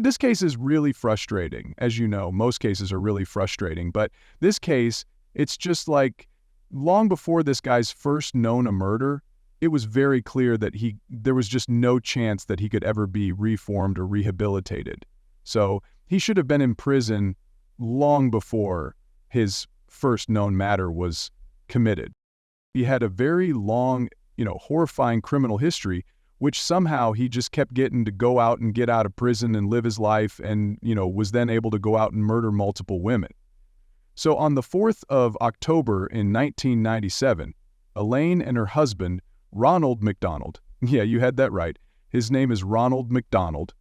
This case is really frustrating. As you know, most cases are really frustrating, but this case, it's just like long before this guy's first known a murder, it was very clear that there was just no chance that he could ever be reformed or rehabilitated. So he should have been in prison long before his first known matter was committed. He had a very long, horrifying criminal history, which somehow he just kept getting to go out and get out of prison and live his life and, was then able to go out and murder multiple women. So on the 4th of October in 1997, Elaine and her husband, Ronald McDonald, yeah, you had that right, his name is Ronald McDonald,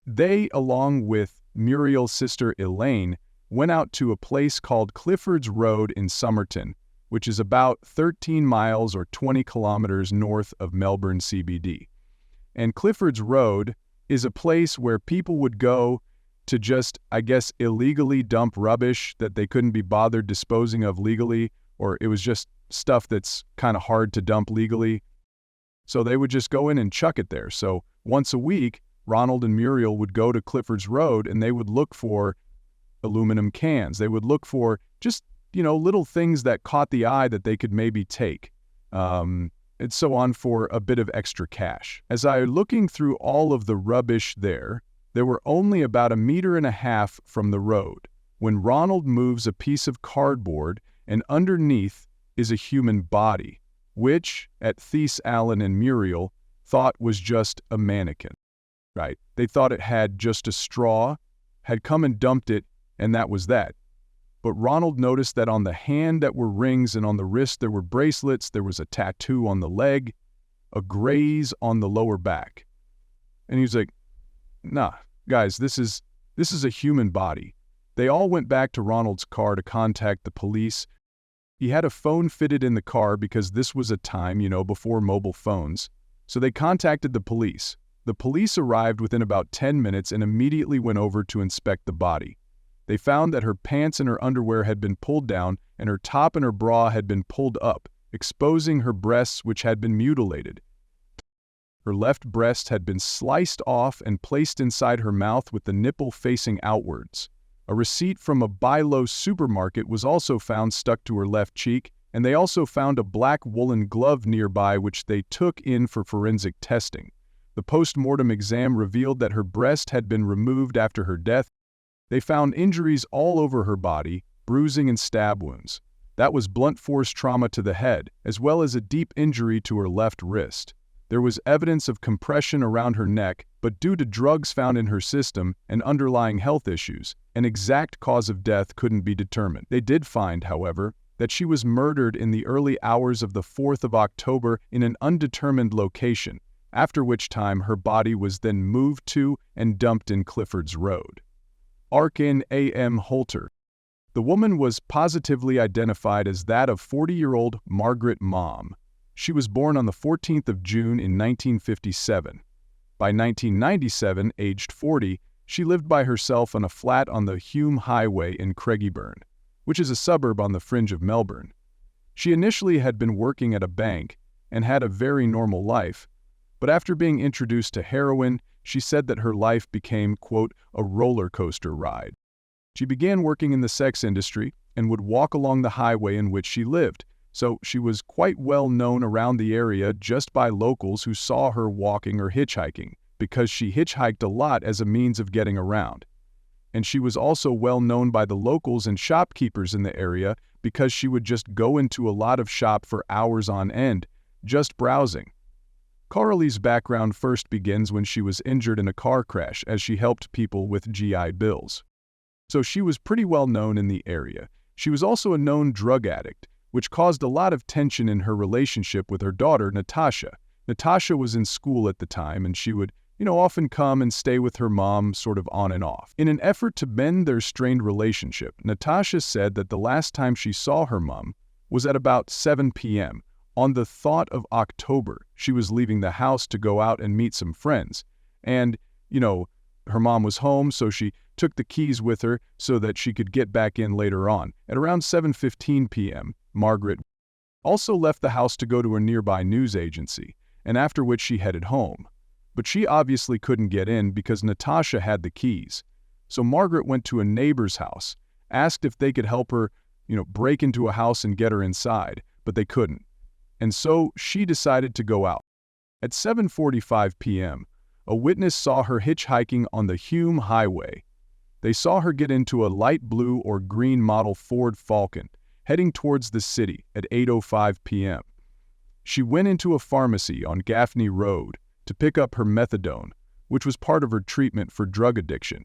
they, along with Muriel's sister Elaine, went out to a place called Clifford's Road in Somerton, which is about 13 miles or 20 kilometers north of Melbourne CBD. And Clifford's Road is a place where people would go to just, I guess, illegally dump rubbish that they couldn't be bothered disposing of legally, or it was just stuff that's kind of hard to dump legally. So they would just go in and chuck it there. So once a week, Ronald and Muriel would go to Clifford's Road and they would look for aluminum cans. They would look for just, little things that caught the eye that they could maybe take, and so on for a bit of extra cash. As I was looking through all of the rubbish there were only about 1.5 meters from the road when Ronald moves a piece of cardboard and underneath is a human body, which, at Thies, Allen, and Muriel, thought was just a mannequin, right? They thought it had just a straw, had come and dumped it, and that was that. But Ronald noticed that on the hand that were rings and on the wrist there were bracelets, there was a tattoo on the leg, a graze on the lower back. And he was like, nah, guys, this is a human body. They all went back to Ronald's car to contact the police. He had a phone fitted in the car because this was a time, before mobile phones. So they contacted the police. The police arrived within about 10 minutes and immediately went over to inspect the body. They found that her pants and her underwear had been pulled down and her top and her bra had been pulled up, exposing her breasts, which had been mutilated. Her left breast had been sliced off and placed inside her mouth with the nipple facing outwards. A receipt from a buy-low supermarket was also found stuck to her left cheek, and they also found a black woolen glove nearby which they took in for forensic testing. The post-mortem exam revealed that her breast had been removed after her death. They found injuries all over her body, bruising and stab wounds. That was blunt force trauma to the head, as well as a deep injury to her left wrist. There was evidence of compression around her neck, but due to drugs found in her system and underlying health issues, an exact cause of death couldn't be determined. They did find, however, that she was murdered in the early hours of the 4th of October in an undetermined location, after which time her body was then moved to and dumped in Clifford's Road. Arkin A.M. Holter. The woman was positively identified as that of 40-year-old Margaret Mom. She was born on the 14th of June in 1957. By 1997, aged 40, she lived by herself on a flat on the Hume Highway in Craigieburn, which is a suburb on the fringe of Melbourne. She initially had been working at a bank and had a very normal life, but after being introduced to heroin, she said that her life became, quote, a roller coaster ride. She began working in the sex industry and would walk along the highway in which she lived, so she was quite well known around the area just by locals who saw her walking or hitchhiking, because she hitchhiked a lot as a means of getting around. And she was also well known by the locals and shopkeepers in the area because she would just go into a lot of shop for hours on end, just browsing. Carly's background first begins when she was injured in a car crash as she helped people with GI bills. So she was pretty well known in the area. She was also a known drug addict, which caused a lot of tension in her relationship with her daughter, Natasha. Natasha was in school at the time, and she would, often come and stay with her mom sort of on and off. In an effort to mend their strained relationship, Natasha said that the last time she saw her mom was at about 7 p.m., on the thought of October. She was leaving the house to go out and meet some friends. And, her mom was home, so she took the keys with her so that she could get back in later on. At around 7:15 p.m., Margaret also left the house to go to a nearby news agency, and after which she headed home. But she obviously couldn't get in because Natasha had the keys. So Margaret went to a neighbor's house, asked if they could help her, break into a house and get her inside, but they couldn't. And so she decided to go out. At 7:45 p.m., a witness saw her hitchhiking on the Hume Highway. They saw her get into a light blue or green model Ford Falcon, heading towards the city at 8:05 p.m. She went into a pharmacy on Gaffney Road to pick up her methadone, which was part of her treatment for drug addiction.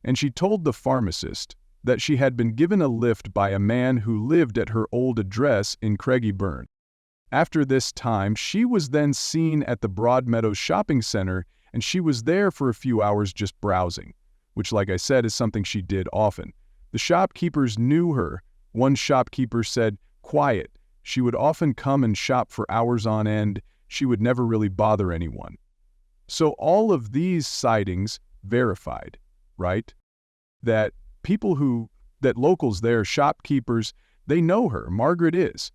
And she told the pharmacist that she had been given a lift by a man who lived at her old address in Craigieburn. After this time, she was then seen at the Broadmeadows Shopping Center, and she was there for a few hours just browsing, which, like I said, is something she did often. The shopkeepers knew her. One shopkeeper said, "Quiet. She would often come and shop for hours on end. She would never really bother anyone." So all of these sightings verified, right? That locals there, shopkeepers, they know her. Margaret is.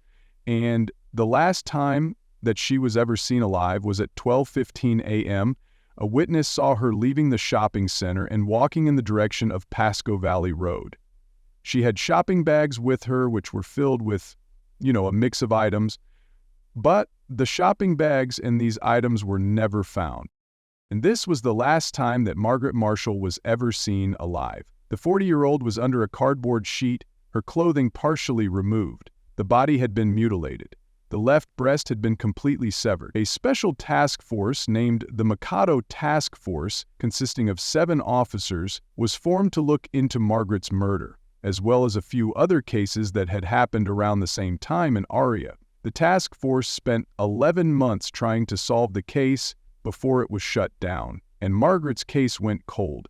And the last time that she was ever seen alive was at 12:15 a.m. A witness saw her leaving the shopping center and walking in the direction of Pasco Valley Road. She had shopping bags with her, which were filled with, a mix of items. But the shopping bags and these items were never found. And this was the last time that Margaret Marshall was ever seen alive. The 40-year-old was under a cardboard sheet, her clothing partially removed. The body had been mutilated. The left breast had been completely severed. A special task force named the Mikado Task Force, consisting of 7 officers, was formed to look into Margaret's murder, as well as a few other cases that had happened around the same time in Aria. The task force spent 11 months trying to solve the case before it was shut down, and Margaret's case went cold.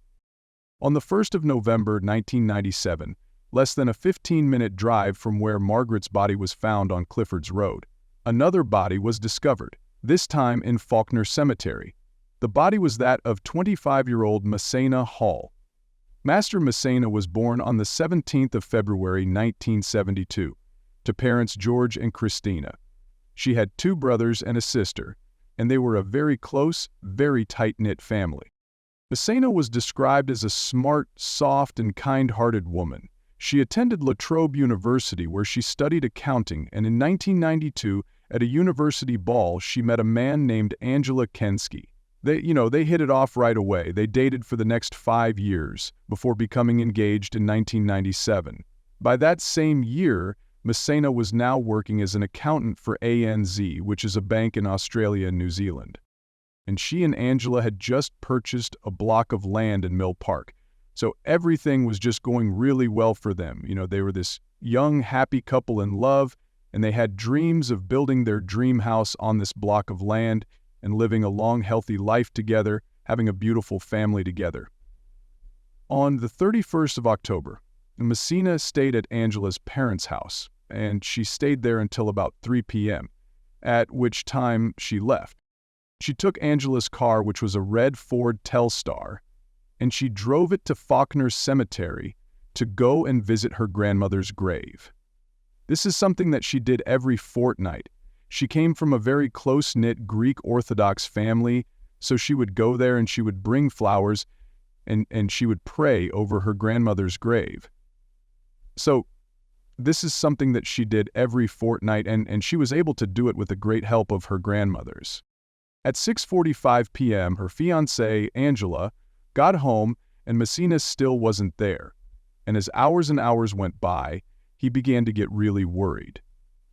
On the 1st of November 1997, less than a 15-minute drive from where Margaret's body was found on Clifford's Road, another body was discovered, this time in Faulkner Cemetery. The body was that of 25-year-old Messina Hall. Master Messina was born on the 17th of February 1972 to parents George and Christina. She had 2 brothers and a sister, and they were a very close, very tight-knit family. Messina was described as a smart, soft, and kind-hearted woman. She attended La Trobe University, where she studied accounting, and in 1992, at a university ball, she met a man named Angela Kensky. They hit it off right away. They dated for the next 5 years before becoming engaged in 1997. By that same year, Messina was now working as an accountant for ANZ, which is a bank in Australia and New Zealand. And she and Angela had just purchased a block of land in Mill Park. So everything was just going really well for them. They were this young, happy couple in love, and they had dreams of building their dream house on this block of land and living a long, healthy life together, having a beautiful family together. On the 31st of October, Messina stayed at Angela's parents' house, and she stayed there until about 3 p.m., at which time she left. She took Angela's car, which was a red Ford Telstar, and she drove it to Faulkner Cemetery to go and visit her grandmother's grave. This is something that she did every fortnight. She came from a very close-knit Greek Orthodox family, so she would go there and she would bring flowers and she would pray over her grandmother's grave. So this is something that she did every fortnight, and she was able to do it with the great help of her grandmothers. At 6:45 p.m., her fiancée, Angela, got home, and Messina still wasn't there. And as hours and hours went by, he began to get really worried,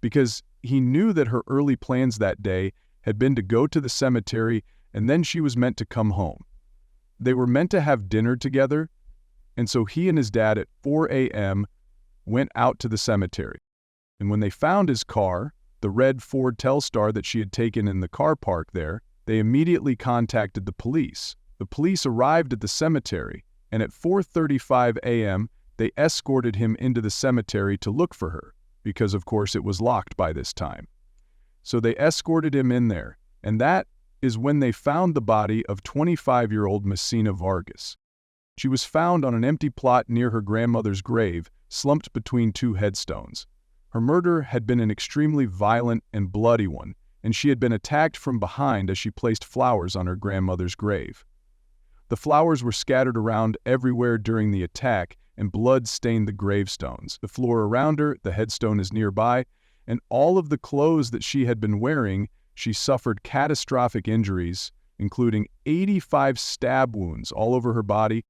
because he knew that her early plans that day had been to go to the cemetery, and then she was meant to come home. They were meant to have dinner together, and so he and his dad at 4 a.m. went out to the cemetery. And when they found his car, the red Ford Telstar that she had taken in the car park there, they immediately contacted the police. The police arrived at the cemetery, and at 4:35 a.m., they escorted him into the cemetery to look for her, because of course it was locked by this time. So they escorted him in there, and that is when they found the body of 25-year-old Messina Vargas. She was found on an empty plot near her grandmother's grave, slumped between 2 headstones. Her murder had been an extremely violent and bloody one, and she had been attacked from behind as she placed flowers on her grandmother's grave. The flowers were scattered around everywhere during the attack, and blood stained the gravestones. The floor around her, the headstone is nearby, and all of the clothes that she had been wearing, she suffered catastrophic injuries, including 85 stab wounds all over her body,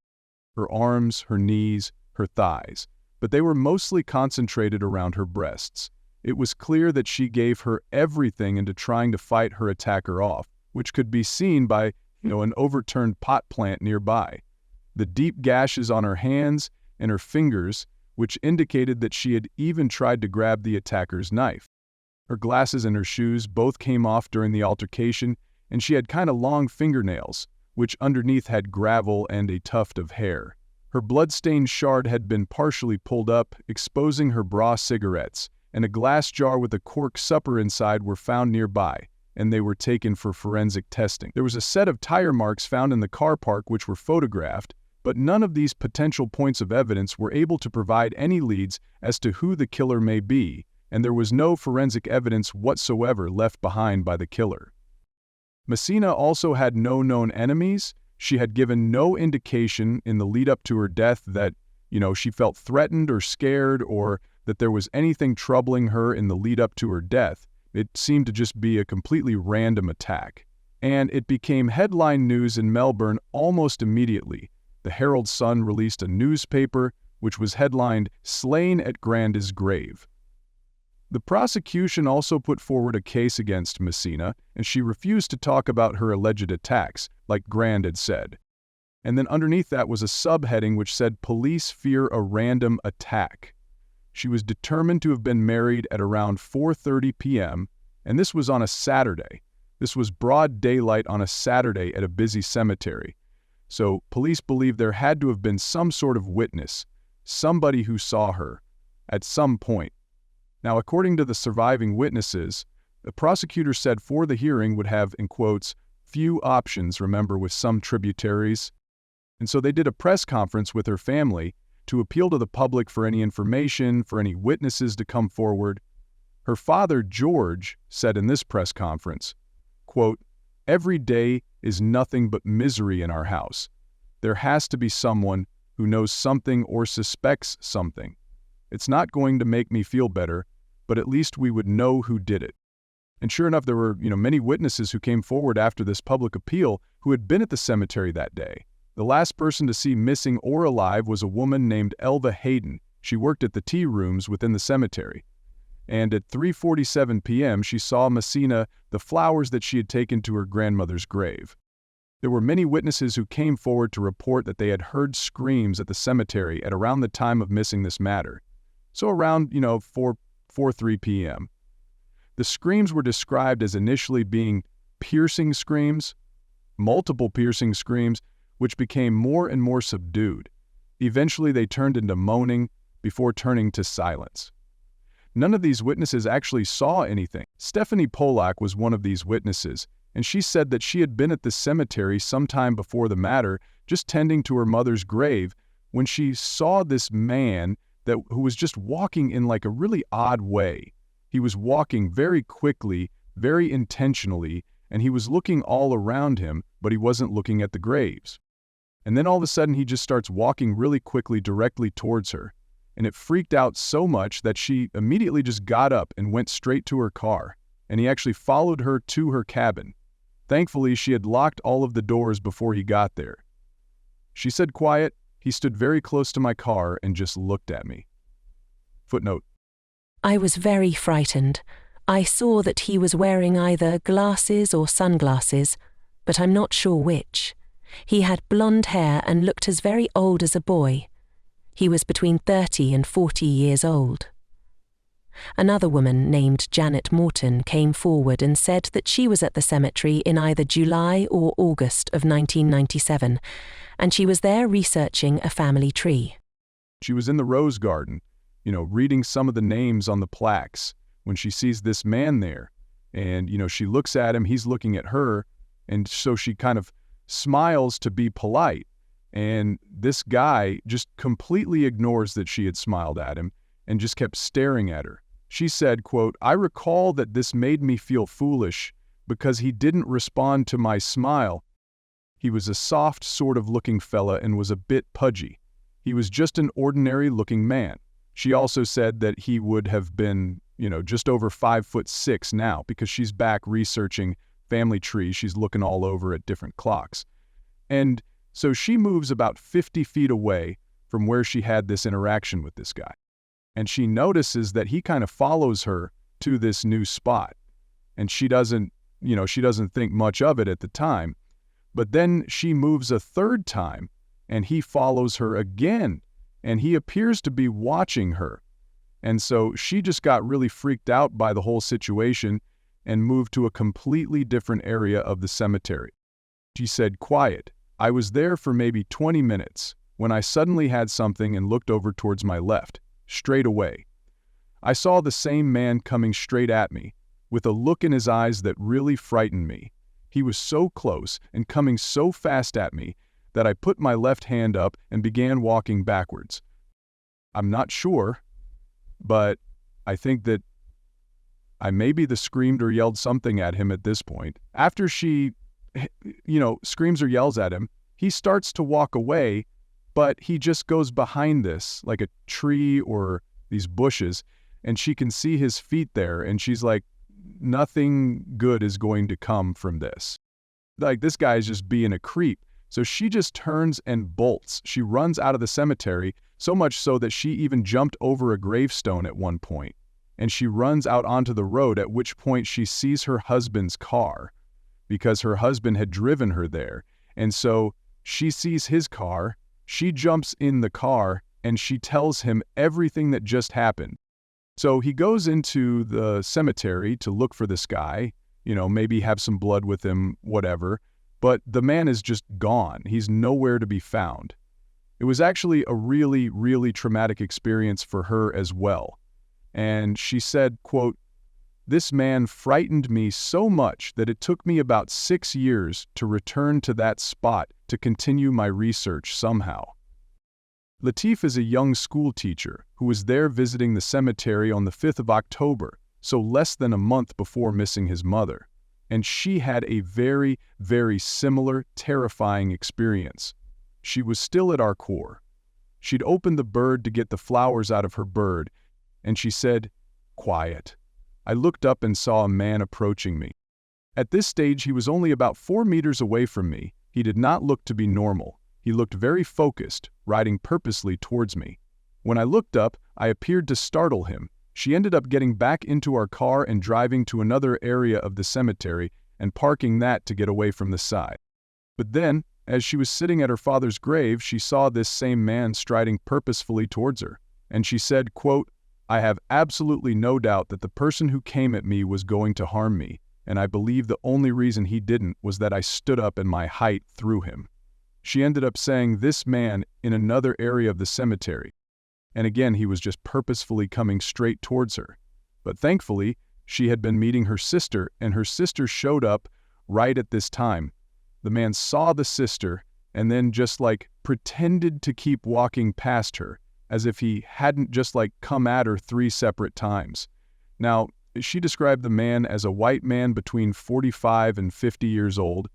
her arms, her knees, her thighs, but they were mostly concentrated around her breasts. It was clear that she gave her everything into trying to fight her attacker off, which could be seen by, an overturned pot plant nearby. The deep gashes on her hands and her fingers, which indicated that she had even tried to grab the attacker's knife. Her glasses and her shoes both came off during the altercation, and she had kind of long fingernails, which underneath had gravel and a tuft of hair. Her blood-stained shard had been partially pulled up, exposing her bra cigarettes, and a glass jar with a cork supper inside were found nearby, and they were taken for forensic testing. There was a set of tire marks found in the car park which were photographed, but none of these potential points of evidence were able to provide any leads as to who the killer may be, and there was no forensic evidence whatsoever left behind by the killer. Messina also had no known enemies. She had given no indication in the lead-up to her death that, she felt threatened or scared or that there was anything troubling her in the lead-up to her death. It seemed to just be a completely random attack. And it became headline news in Melbourne almost immediately. The Herald Sun released a newspaper which was headlined, "Slain at Granda's Grave." The prosecution also put forward a case against Messina, and she refused to talk about her alleged attacks, like Grand had said. And then underneath that was a subheading which said, "Police fear a random attack." She was determined to have been married at around 4:30 p.m., and this was on a Saturday. This was broad daylight on a Saturday at a busy cemetery. So police believe there had to have been some sort of witness, somebody who saw her, at some point. Now, according to the surviving witnesses, the prosecutor said for the hearing would have, in quotes, few options, remember, with some tributaries. And so they did a press conference with her family to appeal to the public for any information, for any witnesses to come forward. Her father, George, said in this press conference, quote, "Every day is nothing but misery in our house. There has to be someone who knows something or suspects something. It's not going to make me feel better, but at least we would know who did it." And sure enough, there were, many witnesses who came forward after this public appeal who had been at the cemetery that day. The last person to see missing or alive was a woman named Elva Hayden. She worked at the tea rooms within the cemetery. And at 3:47 p.m., she saw Messina the flowers that she had taken to her grandmother's grave. There were many witnesses who came forward to report that they had heard screams at the cemetery at around the time of missing this matter. So around, 4:03 p.m. The screams were described as initially being piercing screams, multiple piercing screams, which became more and more subdued. Eventually they turned into moaning before turning to silence. None of these witnesses actually saw anything. Stephanie Polak was one of these witnesses, and she said that she had been at the cemetery sometime before the matter, just tending to her mother's grave, when she saw this man who was just walking in like a really odd way. He was walking very quickly, very intentionally, and he was looking all around him, but he wasn't looking at the graves. And then all of a sudden he just starts walking really quickly directly towards her. And it freaked out so much that she immediately just got up and went straight to her car, and he actually followed her to her cabin. Thankfully, she had locked all of the doors before he got there. She said quiet, "He stood very close to my car and just looked at me." Footnote. I was very frightened. I saw that he was wearing either glasses or sunglasses, but I'm not sure which. He had blonde hair and looked as very old as a boy. He was between 30 and 40 years old. Another woman named Janet Morton came forward and said that she was at the cemetery in either July or August of 1997, and she was there researching a family tree. She was in the rose garden, reading some of the names on the plaques when she sees this man there. And, she looks at him, he's looking at her, and so she kind of smiles to be polite. And this guy just completely ignores that she had smiled at him and just kept staring at her. She said, quote, "I recall that this made me feel foolish because he didn't respond to my smile. He was a soft sort of looking fella and was a bit pudgy. He was just an ordinary looking man." She also said that he would have been, just over 5'6" now, because she's back researching family trees. She's looking all over at different clocks. And so she moves about 50 feet away from where she had this interaction with this guy. And she notices that he kind of follows her to this new spot. And she doesn't think much of it at the time. But then she moves a third time, and he follows her again, and he appears to be watching her. And so she just got really freaked out by the whole situation and moved to a completely different area of the cemetery. She said, "Quiet. I was there for maybe 20 minutes when I suddenly had something and looked over towards my left, straight away. I saw the same man coming straight at me, with a look in his eyes that really frightened me. He was so close and coming so fast at me that I put my left hand up and began walking backwards. I'm not sure, but I think that I maybe screamed or yelled something at him at this point. After she, screams or yells at him, he starts to walk away, but he just goes behind this, like a tree or these bushes, and she can see his feet there, and she's like, nothing good is going to come from this. Like, this guy is just being a creep. So she just turns and bolts. She runs out of the cemetery, so much so that she even jumped over a gravestone at one point. And she runs out onto the road, at which point she sees her husband's car, because her husband had driven her there. And so she sees his car, she jumps in the car, and she tells him everything that just happened. So he goes into the cemetery to look for this guy, maybe have some blood with him, whatever. But the man is just gone. He's nowhere to be found. It was actually a really, really traumatic experience for her as well. And she said, quote, "This man frightened me so much that it took me about 6 years to return to that spot to continue my research somehow." Latif is a young school teacher who was there visiting the cemetery on the 5th of October, so less than a month before missing his mother. And she had a very, very similar, terrifying experience. She was still at our core. She'd opened the bird to get the flowers out of her bird, and she said, "Quiet." I looked up and saw a man approaching me. At this stage, he was only about 4 meters away from me. He did not look to be normal. He looked very focused, riding purposely towards me. When I looked up, I appeared to startle him. She ended up getting back into our car and driving to another area of the cemetery and parking that to get away from the side. But then, as she was sitting at her father's grave, she saw this same man striding purposefully towards her. And she said, quote, "I have absolutely no doubt that the person who came at me was going to harm me, and I believe the only reason he didn't was that I stood up and my height threw him." She ended up saying this man in another area of the cemetery. And again, he was just purposefully coming straight towards her. But thankfully, she had been meeting her sister, and her sister showed up right at this time. The man saw the sister and then just pretended to keep walking past her, as if he hadn't just come at her 3 separate times. Now, she described the man as a white man between 45 and 50 years old.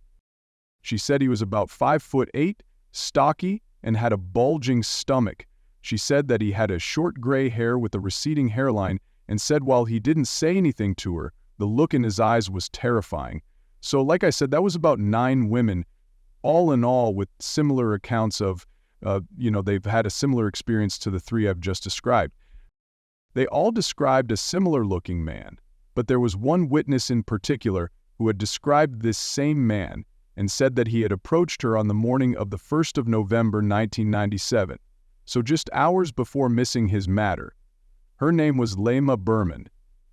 She said he was about 5'8", stocky, and had a bulging stomach. She said that he had a short gray hair with a receding hairline, and said while he didn't say anything to her, the look in his eyes was terrifying. So like I said, that was about 9 women, all in all, with similar accounts of, they've had a similar experience to the 3 I've just described. They all described a similar looking man, but there was one witness in particular who had described this same man and said that he had approached her on the morning of the 1st of November 1997, so just hours before missing his matter. Her name was Lema Berman.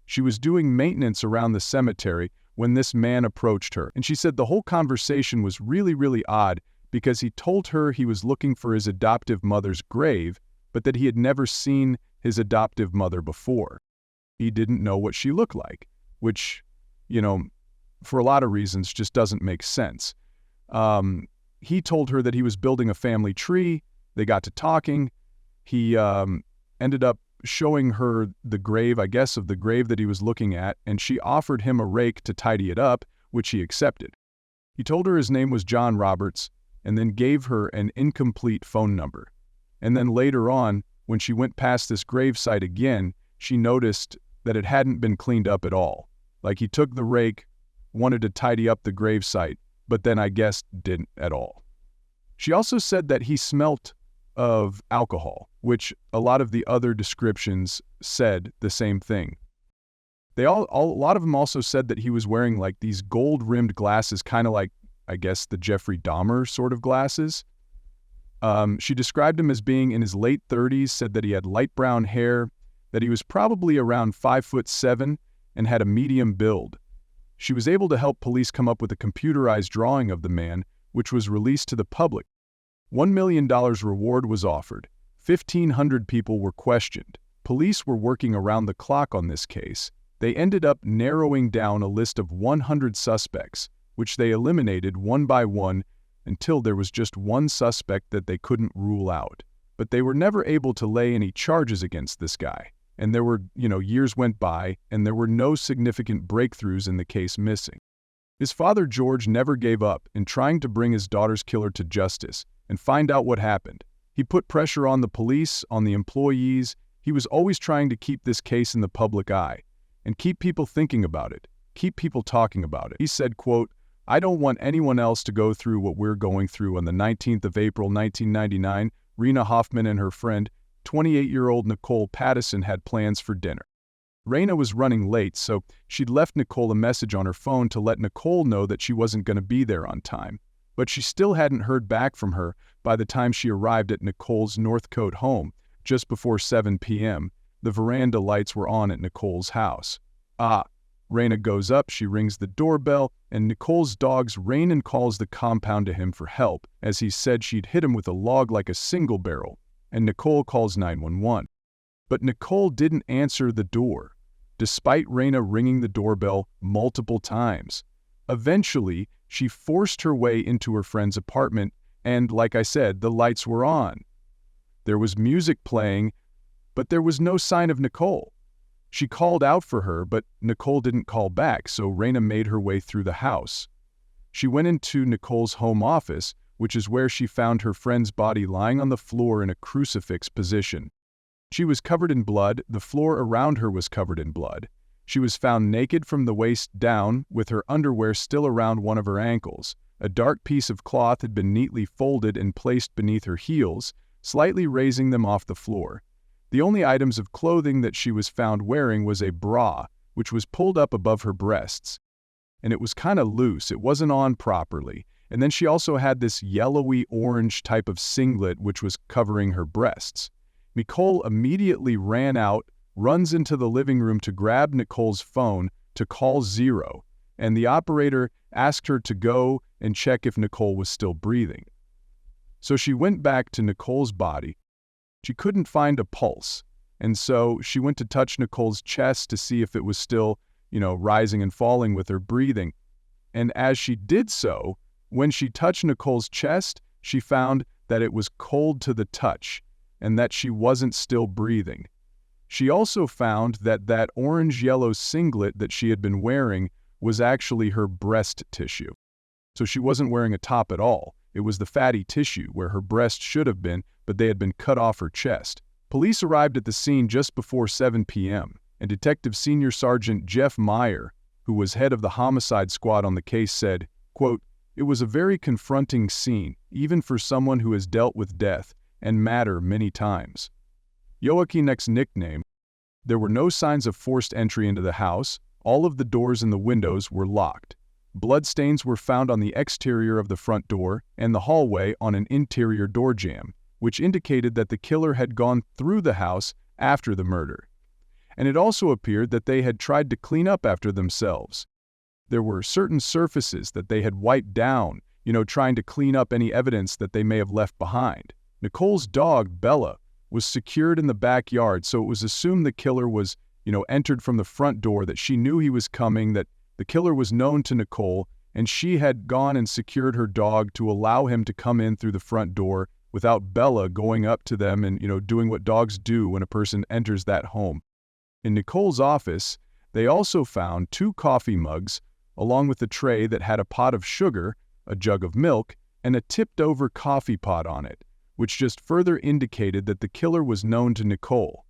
She was doing maintenance around the cemetery when this man approached her, and she said the whole conversation was really, really odd because he told her he was looking for his adoptive mother's grave, but that he had never seen his adoptive mother before. He didn't know what she looked like, which, for a lot of reasons just doesn't make sense. He told her that he was building a family tree. They got to talking. He ended up showing her the grave, I guess, of the grave that he was looking at, and she offered him a rake to tidy it up, which he accepted. He told her his name was John Roberts, and then gave her an incomplete phone number. And then later on, when she went past this gravesite again, she noticed that it hadn't been cleaned up at all. Like he took the rake, wanted to tidy up the gravesite, but then I guess didn't at all. She also said that he smelt of alcohol, which a lot of the other descriptions said the same thing. A lot of them also said that he was wearing like these gold-rimmed glasses, kind of like, I guess, the Jeffrey Dahmer sort of glasses. She described him as being in his late 30s, said that he had light brown hair, that he was probably around 5'7" and had a medium build. She was able to help police come up with a computerized drawing of the man, which was released to the public. $1 million reward was offered. 1,500 people were questioned. Police were working around the clock on this case. They ended up narrowing down a list of 100 suspects, which they eliminated one by one until there was just one suspect that they couldn't rule out. But they were never able to lay any charges against this guy. And there were, years went by, and there were no significant breakthroughs in the case missing. His father, George, never gave up in trying to bring his daughter's killer to justice and find out what happened. He put pressure on the police, on the employees. He was always trying to keep this case in the public eye and keep people thinking about it, keep people talking about it. He said, quote, "I don't want anyone else to go through what we're going through." On the 19th of April, 1999, Rena Hoffman and her friend, 28-year-old Nicole Pattison, had plans for dinner. Rena was running late, so she'd left Nicole a message on her phone to let Nicole know that she wasn't going to be there on time. But she still hadn't heard back from her by the time she arrived at Nicole's Northcote home, just before 7 p.m. The veranda lights were on at Nicole's house. Rena goes up, she rings the doorbell, and Nicole's dog's Rainin calls the compound to him for help, as he said she'd hit him with a log like a single barrel, and Nicole calls 911. But Nicole didn't answer the door, despite Rena ringing the doorbell multiple times. Eventually, she forced her way into her friend's apartment, and like I said, the lights were on. There was music playing, but there was no sign of Nicole. She called out for her, but Nicole didn't call back, so Rena made her way through the house. She went into Nicole's home office, which is where she found her friend's body lying on the floor in a crucifix position. She was covered in blood, the floor around her was covered in blood. She was found naked from the waist down, with her underwear still around one of her ankles. A dark piece of cloth had been neatly folded and placed beneath her heels, slightly raising them off the floor. The only items of clothing that she was found wearing was a bra, which was pulled up above her breasts. And it was kind of loose, it wasn't on properly. And then she also had this yellowy orange type of singlet which was covering her breasts. Nicole immediately ran out, runs into the living room to grab Nicole's phone to call 0, and the operator asked her to go and check if Nicole was still breathing. So she went back to Nicole's body. She couldn't find a pulse, and so she went to touch Nicole's chest to see if it was still, rising and falling with her breathing. And as she did so, when she touched Nicole's chest, she found that it was cold to the touch and that she wasn't still breathing. She also found that that orange-yellow singlet that she had been wearing was actually her breast tissue. So she wasn't wearing a top at all. It was the fatty tissue where her breast should have been, but they had been cut off her chest. Police arrived at the scene just before 7 p.m., and Detective Senior Sergeant Jeff Meyer, who was head of the homicide squad on the case, said, quote, "It was a very confronting scene, even for someone who has dealt with death and matter many times." Joaquin's nickname. There were no signs of forced entry into the house. All of the doors and the windows were locked. Bloodstains were found on the exterior of the front door and the hallway on an interior door jamb, which indicated that the killer had gone through the house after the murder. And it also appeared that they had tried to clean up after themselves. There were certain surfaces that they had wiped down, trying to clean up any evidence that they may have left behind. Nicole's dog, Bella, was secured in the backyard, so it was assumed the killer was, entered from the front door, that she knew he was coming, that the killer was known to Nicole, and she had gone and secured her dog to allow him to come in through the front door without Bella going up to them and, doing what dogs do when a person enters that home. In Nicole's office, they also found 2 coffee mugs, along with a tray that had a pot of sugar, a jug of milk, and a tipped-over coffee pot on it, which just further indicated that the killer was known to Nicole.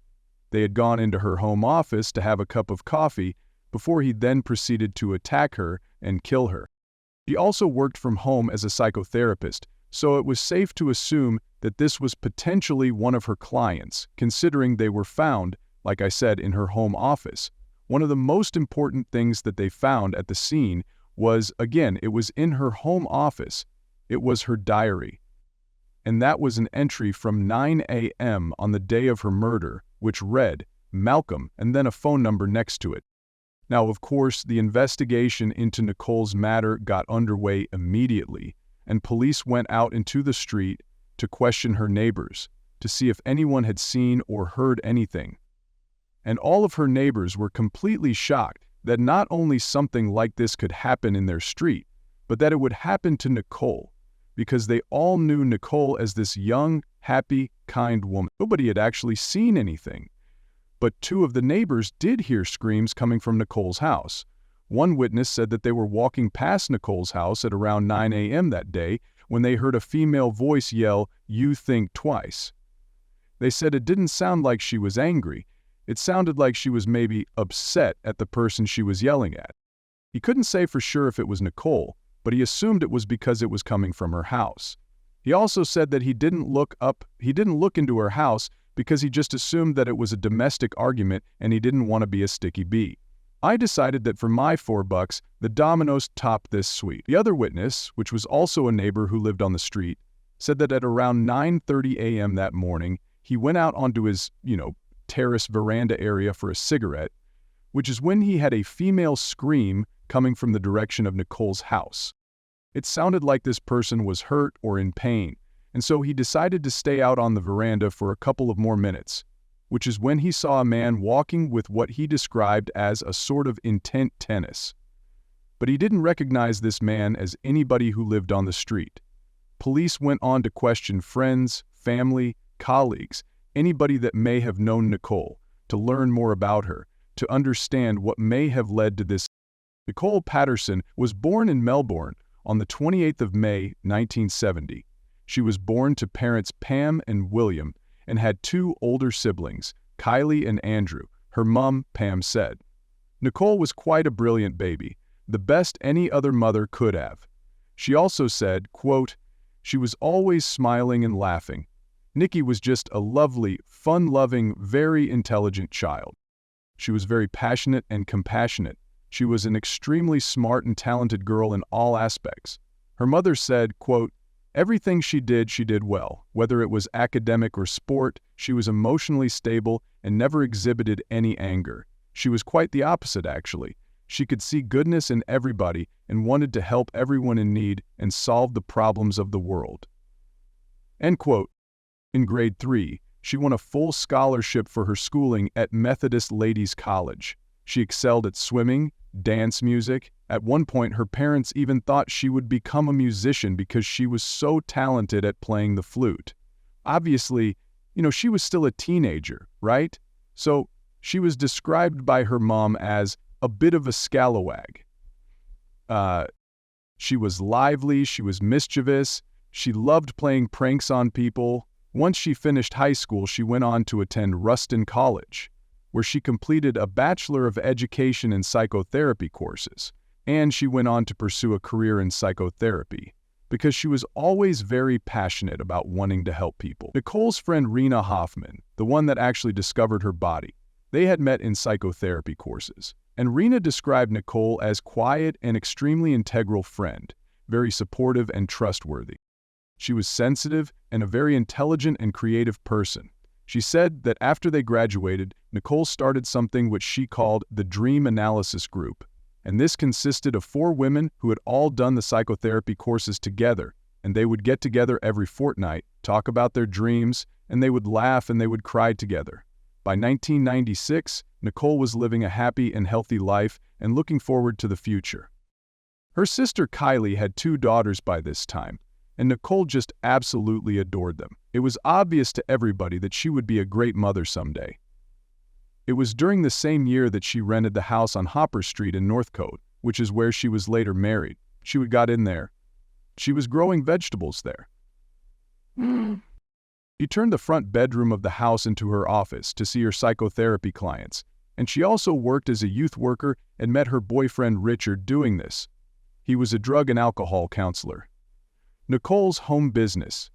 They had gone into her home office to have a cup of coffee before he then proceeded to attack her and kill her. He also worked from home as a psychotherapist, so it was safe to assume that this was potentially one of her clients, considering they were found, like I said, in her home office. One of the most important things that they found at the scene was, again, it was in her home office. It was her diary. And that was an entry from 9 a.m. on the day of her murder, which read, Malcolm, and then a phone number next to it. Now, of course, the investigation into Nicole's matter got underway immediately, and police went out into the street to question her neighbors, to see if anyone had seen or heard anything. And all of her neighbors were completely shocked that not only something like this could happen in their street, but that it would happen to Nicole, because they all knew Nicole as this young, happy, kind woman. Nobody had actually seen anything. But 2 of the neighbors did hear screams coming from Nicole's house. One witness said that they were walking past Nicole's house at around 9 a.m. that day when they heard a female voice yell, "You think twice." They said it didn't sound like she was angry. It sounded like she was maybe upset at the person she was yelling at. He couldn't say for sure if it was Nicole, but he assumed it was because it was coming from her house. He also said that he didn't look into her house because he just assumed that it was a domestic argument and he didn't want to be a sticky bee. I decided that for my $4, the Domino's topped this sweet. The other witness, which was also a neighbor who lived on the street, said that at around 9:30 a.m. that morning, he went out onto his, terrace veranda area for a cigarette, which is when he had a female scream coming from the direction of Nicole's house. It sounded like this person was hurt or in pain, and so he decided to stay out on the veranda for a couple of more minutes, which is when he saw a man walking with what he described as a sort of intent tennis. But he didn't recognize this man as anybody who lived on the street. Police went on to question friends, family, colleagues, anybody that may have known Nicole, to learn more about her, to understand what may have led to this. Nicole Patterson was born in Melbourne on the 28th of May, 1970. She was born to parents Pam and William and had 2 older siblings, Kylie and Andrew. Her mom, Pam, said, Nicole was quite a brilliant baby, the best any other mother could have. She also said, quote, she was always smiling and laughing. Nikki was just a lovely, fun-loving, very intelligent child. She was very passionate and compassionate. She was an extremely smart and talented girl in all aspects. Her mother said, quote, everything she did well. Whether it was academic or sport, she was emotionally stable and never exhibited any anger. She was quite the opposite, actually. She could see goodness in everybody and wanted to help everyone in need and solve the problems of the world. End quote. In grade 3, she won a full scholarship for her schooling at Methodist Ladies College. She excelled at swimming, dance music. At one point, her parents even thought she would become a musician because she was so talented at playing the flute. Obviously, she was still a teenager, right? So she was described by her mom as a bit of a scalawag. She was lively, she was mischievous, she loved playing pranks on people. Once she finished high school, she went on to attend Ruston College, where she completed a Bachelor of Education in Psychotherapy courses, and she went on to pursue a career in psychotherapy because she was always very passionate about wanting to help people. Nicole's friend Rena Hoffman, the one that actually discovered her body, they had met in psychotherapy courses, and Rena described Nicole as quiet and extremely integral friend, very supportive and trustworthy. She was sensitive and a very intelligent and creative person. She said that after they graduated, Nicole started something which she called the Dream Analysis Group, and this consisted of 4 women who had all done the psychotherapy courses together, and they would get together every fortnight, talk about their dreams, and they would laugh and they would cry together. By 1996, Nicole was living a happy and healthy life and looking forward to the future. Her sister Kylie had 2 daughters by this time. and Nicole just absolutely adored them. It was obvious to everybody that she would be a great mother someday. It was during the same year that she rented the house on Hopper Street in Northcote, which is where she was later married. She got in there. She was growing vegetables there. She turned the front bedroom of the house into her office to see her psychotherapy clients, and she also worked as a youth worker and met her boyfriend Richard doing this. He was a drug and alcohol counselor. Nicole's home business.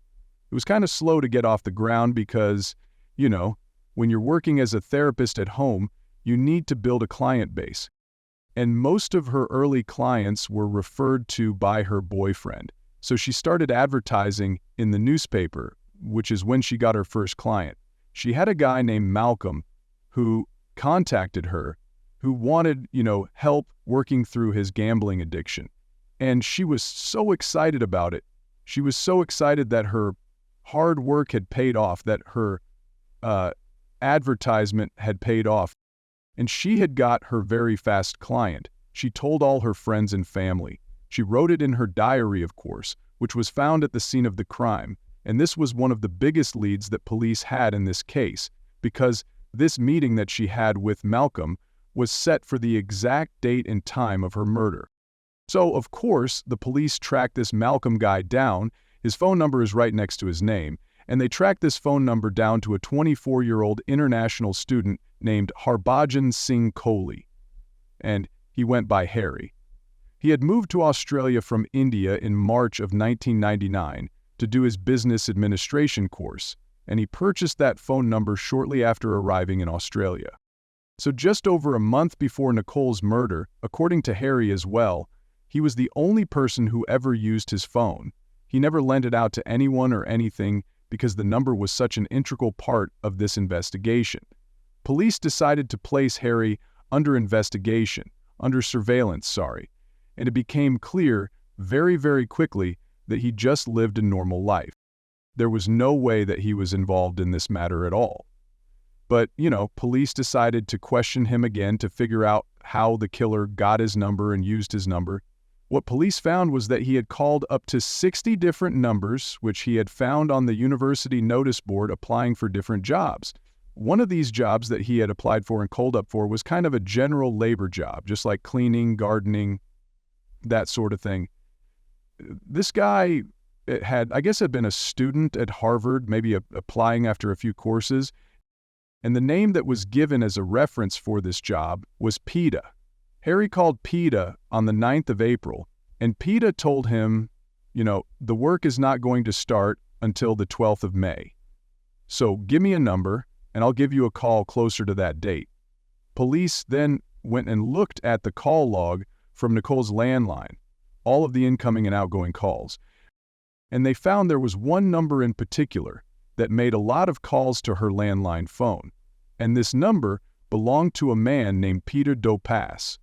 It was kind of slow to get off the ground because, when you're working as a therapist at home, you need to build a client base. And most of her early clients were referred to by her boyfriend. So she started advertising in the newspaper, which is when she got her first client. She had a guy named Malcolm who contacted her, who wanted, help working through his gambling addiction. And she was so excited about it. She was so excited that her hard work had paid off, that her advertisement had paid off. And she had got her very fast client. She told all her friends and family. She wrote it in her diary, of course, which was found at the scene of the crime. And this was one of the biggest leads that police had in this case, because this meeting that she had with Malcolm was set for the exact date and time of her murder. So, of course, the police tracked this Malcolm guy down. His phone number is right next to his name, and they tracked this phone number down to a 24-year-old international student named Harbhajan Singh Kohli, and he went by Harry. He had moved to Australia from India in March of 1999 to do his business administration course, and he purchased that phone number shortly after arriving in Australia. So just over a month before Nicole's murder, according to Harry as well, he was the only person who ever used his phone. He never lent it out to anyone or anything because the number was such an integral part of this investigation. Police decided to place Harry under surveillance, and it became clear very, very quickly that he just lived a normal life. There was no way that he was involved in this matter at all. But, police decided to question him again to figure out how the killer got his number and used his number. What police found was that he had called up to 60 different numbers, which he had found on the university notice board applying for different jobs. One of these jobs that he had applied for and called up for was kind of a general labor job, just like cleaning, gardening, that sort of thing. This guy had been a student at Harvard, maybe applying after a few courses, and the name that was given as a reference for this job was PETA. Harry called PETA on the 9th of April, and PETA told him, the work is not going to start until the 12th of May. So give me a number, and I'll give you a call closer to that date. Police then went and looked at the call log from Nicole's landline, all of the incoming and outgoing calls, and they found there was one number in particular that made a lot of calls to her landline phone, and this number belonged to a man named Peter Dopas.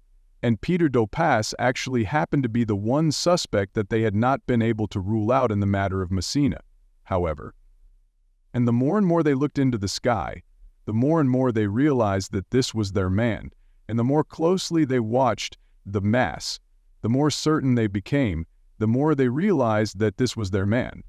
And Peter Dopas actually happened to be the one suspect that they had not been able to rule out in the matter of Messina, however. And the more and more they looked into the sky, the more and more they realized that this was their man, and the more closely they watched the mass, the more certain they became, the more they realized that this was their man.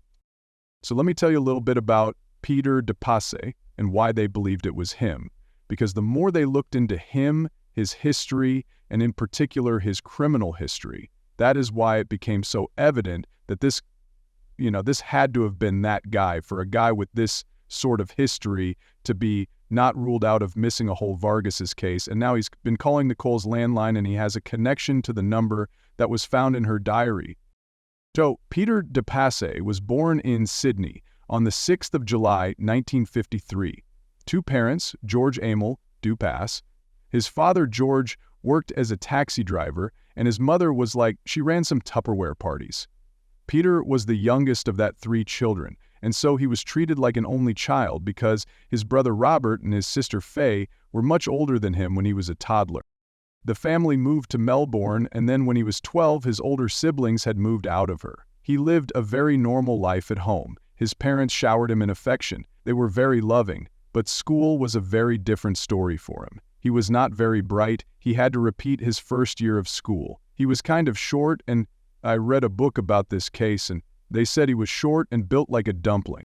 So let me tell you a little bit about Peter Dopas and why they believed it was him, because the more they looked into him, his history, and in particular his criminal history, that is why it became so evident that this had to have been that guy. For a guy with this sort of history to be not ruled out of missing a whole Vargas's case, and now he's been calling Nicole's landline and he has a connection to the number that was found in her diary. So Peter Dopas was born in Sydney on the 6th of July, 1953. Two parents, George Emil Dopas. His father, George, worked as a taxi driver, and his mother she ran some Tupperware parties. Peter was the youngest of that 3 children, and so he was treated like an only child because his brother Robert and his sister Faye were much older than him when he was a toddler. The family moved to Melbourne, and then when he was 12, his older siblings had moved out of her. He lived a very normal life at home. His parents showered him in affection. They were very loving, but school was a very different story for him. He was not very bright. He had to repeat his first year of school. He was kind of short, and I read a book about this case, and They said he was short and built like a dumpling.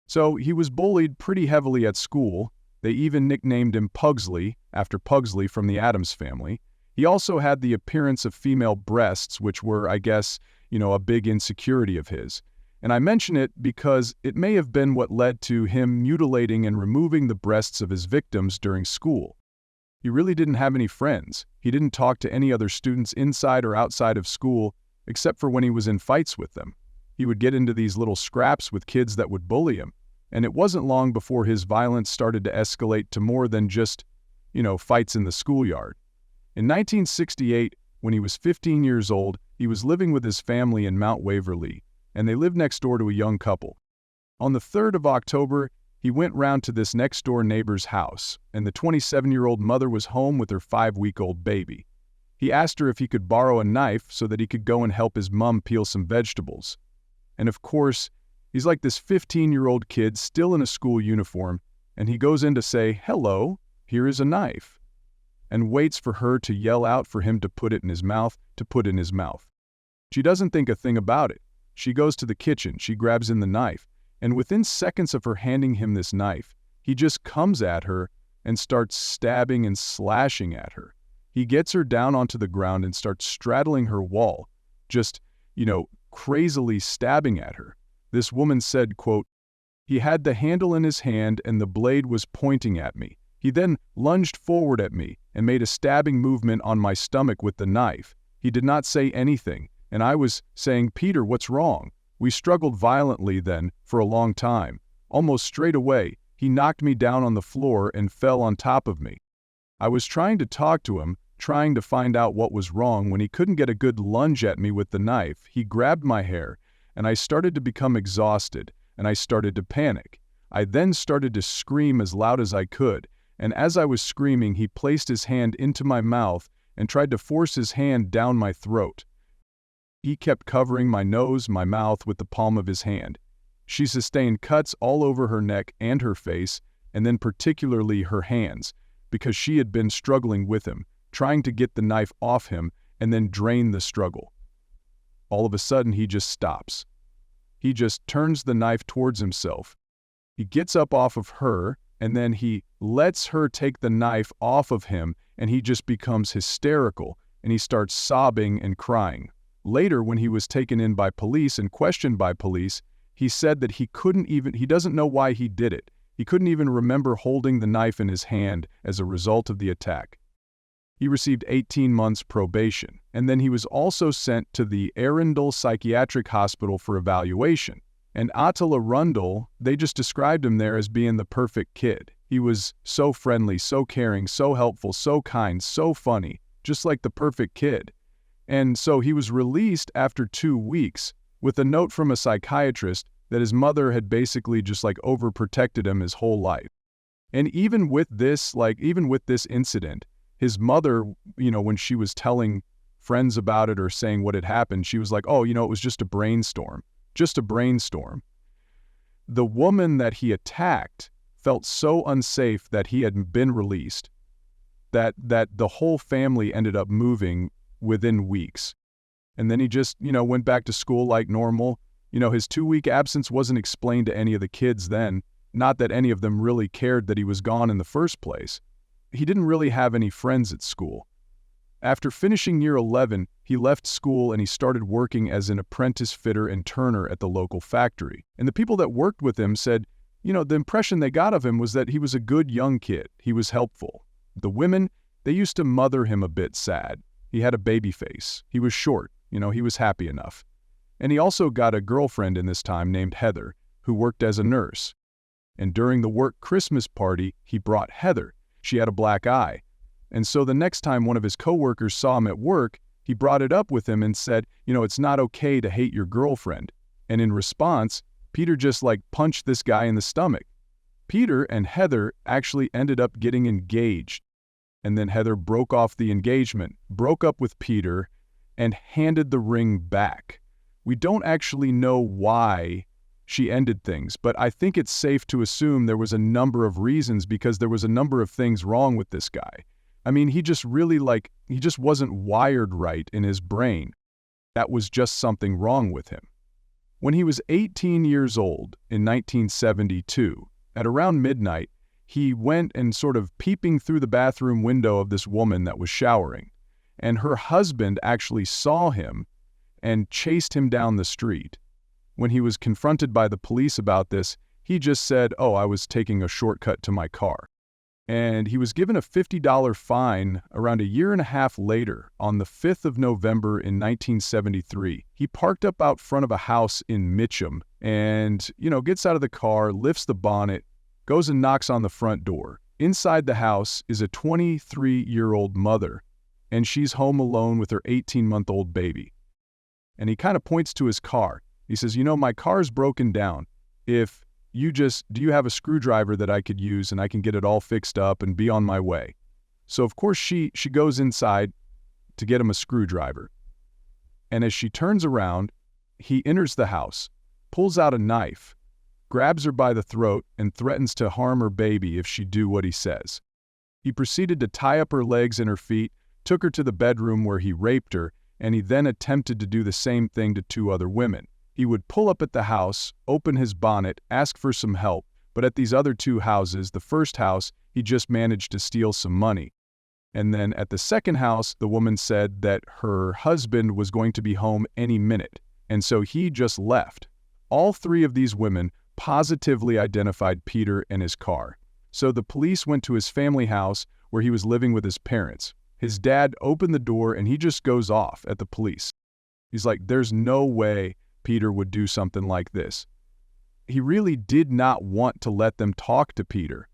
So he was bullied pretty heavily at school. They even nicknamed him Pugsley, after Pugsley from the Addams Family. He also had the appearance of female breasts, which were, I guess, a big insecurity of his. And I mention it because it may have been what led to him mutilating and removing the breasts of his victims during school. He really didn't have any friends. He didn't talk to any other students inside or outside of school, except for when he was in fights with them. He would get into these little scraps with kids that would bully him. And it wasn't long before his violence started to escalate to more than just, fights in the schoolyard. In 1968, when he was 15 years old, he was living with his family in Mount Waverly, and they lived next door to a young couple. On the 3rd of October, he went round to this next-door neighbor's house, and the 27-year-old mother was home with her 5-week-old baby. He asked her if he could borrow a knife so that he could go and help his mom peel some vegetables. And of course, he's like this 15-year-old kid still in a school uniform, and he goes in to say, "Hello, here is a knife," and waits for her to yell out for him to put it in his mouth, She doesn't think a thing about it. She goes to the kitchen, she grabs in the knife, and within seconds of her handing him this knife, he just comes at her and starts stabbing and slashing at her. He gets her down onto the ground and starts straddling her wall, just, crazily stabbing at her. This woman said, quote, "He had the handle in his hand and the blade was pointing at me. He then lunged forward at me and made a stabbing movement on my stomach with the knife. He did not say anything, and I was saying, 'Peter, what's wrong?' We struggled violently then for a long time. Almost straight away, he knocked me down on the floor and fell on top of me. I was trying to talk to him, trying to find out what was wrong when he couldn't get a good lunge at me with the knife. He grabbed my hair, and I started to become exhausted, and I started to panic. I then started to scream as loud as I could, and as I was screaming, he placed his hand into my mouth and tried to force his hand down my throat. He kept covering my nose, my mouth with the palm of his hand. She sustained cuts all over her neck and her face, and then particularly her hands, because she had been struggling with him, trying to get the knife off him and then drain the struggle. All of a sudden, he just stops. He just turns the knife towards himself. He gets up off of her, and then he lets her take the knife off of him, and he just becomes hysterical, and he starts sobbing and crying. Later, when he was taken in by police and questioned by police, he said that he doesn't know why he did it. He couldn't even remember holding the knife in his hand as a result of the attack. He received 18 months probation, and then he was also sent to the Arundel Psychiatric Hospital for evaluation. And Attila Rundle, they just described him there as being the perfect kid. He was so friendly, so caring, so helpful, so kind, so funny, just like the perfect kid. And so he was released after 2 weeks with a note from a psychiatrist that his mother had basically just overprotected him his whole life. And even with this incident, his mother, when she was telling friends about it or saying what had happened, she was like, "Oh, it was just a brainstorm. Just a brainstorm." The woman that he attacked felt so unsafe that he had been released that the whole family ended up moving within weeks. And then he just, went back to school like normal. His 2-week absence wasn't explained to any of the kids then, not that any of them really cared that he was gone in the first place. He didn't really have any friends at school. After finishing year 11, he left school and he started working as an apprentice fitter and turner at the local factory. And the people that worked with him said, the impression they got of him was that he was a good young kid. He was helpful. The women, they used to mother him a bit sad. He had a baby face. He was short. He was happy enough. And he also got a girlfriend in this time named Heather, who worked as a nurse. And during the work Christmas party, he brought Heather. She had a black eye. And so the next time one of his coworkers saw him at work, he brought it up with him and said, "It's not okay to hate your girlfriend." And in response, Peter just punched this guy in the stomach. Peter and Heather actually ended up getting engaged. And then Heather broke off the engagement, broke up with Peter, and handed the ring back. We don't actually know why she ended things, but I think it's safe to assume there was a number of reasons because there was a number of things wrong with this guy. I mean, he just really he just wasn't wired right in his brain. That was just something wrong with him. When he was 18 years old in 1972, at around midnight, he went and sort of peeping through the bathroom window of this woman that was showering, and her husband actually saw him and chased him down the street. When he was confronted by the police about this, he just said, "Oh, I was taking a shortcut to my car." And he was given a $50 fine around a year and a half later. On the 5th of November in 1973, he parked up out front of a house in Mitcham and, gets out of the car, lifts the bonnet, goes and knocks on the front door. Inside the house is a 23-year-old mother, and she's home alone with her 18-month-old baby. And he kind of points to his car. He says, "My car's broken down. Do you have a screwdriver that I could use and I can get it all fixed up and be on my way?" So of course she goes inside to get him a screwdriver. And as she turns around, he enters the house, pulls out a knife, grabs her by the throat, and threatens to harm her baby if she do what he says. He proceeded to tie up her legs and her feet, took her to the bedroom where he raped her, and he then attempted to do the same thing to 2 other women. He would pull up at the house, open his bonnet, ask for some help, but at these other 2 houses, the first house, he just managed to steal some money. And then at the second house, the woman said that her husband was going to be home any minute, and so he just left. All 3 of these women positively identified Peter and his car. So the police went to his family house where he was living with his parents. His dad opened the door and he just goes off at the police. He's like, "There's no way Peter would do something like this." He really did not want to let them talk to Peter,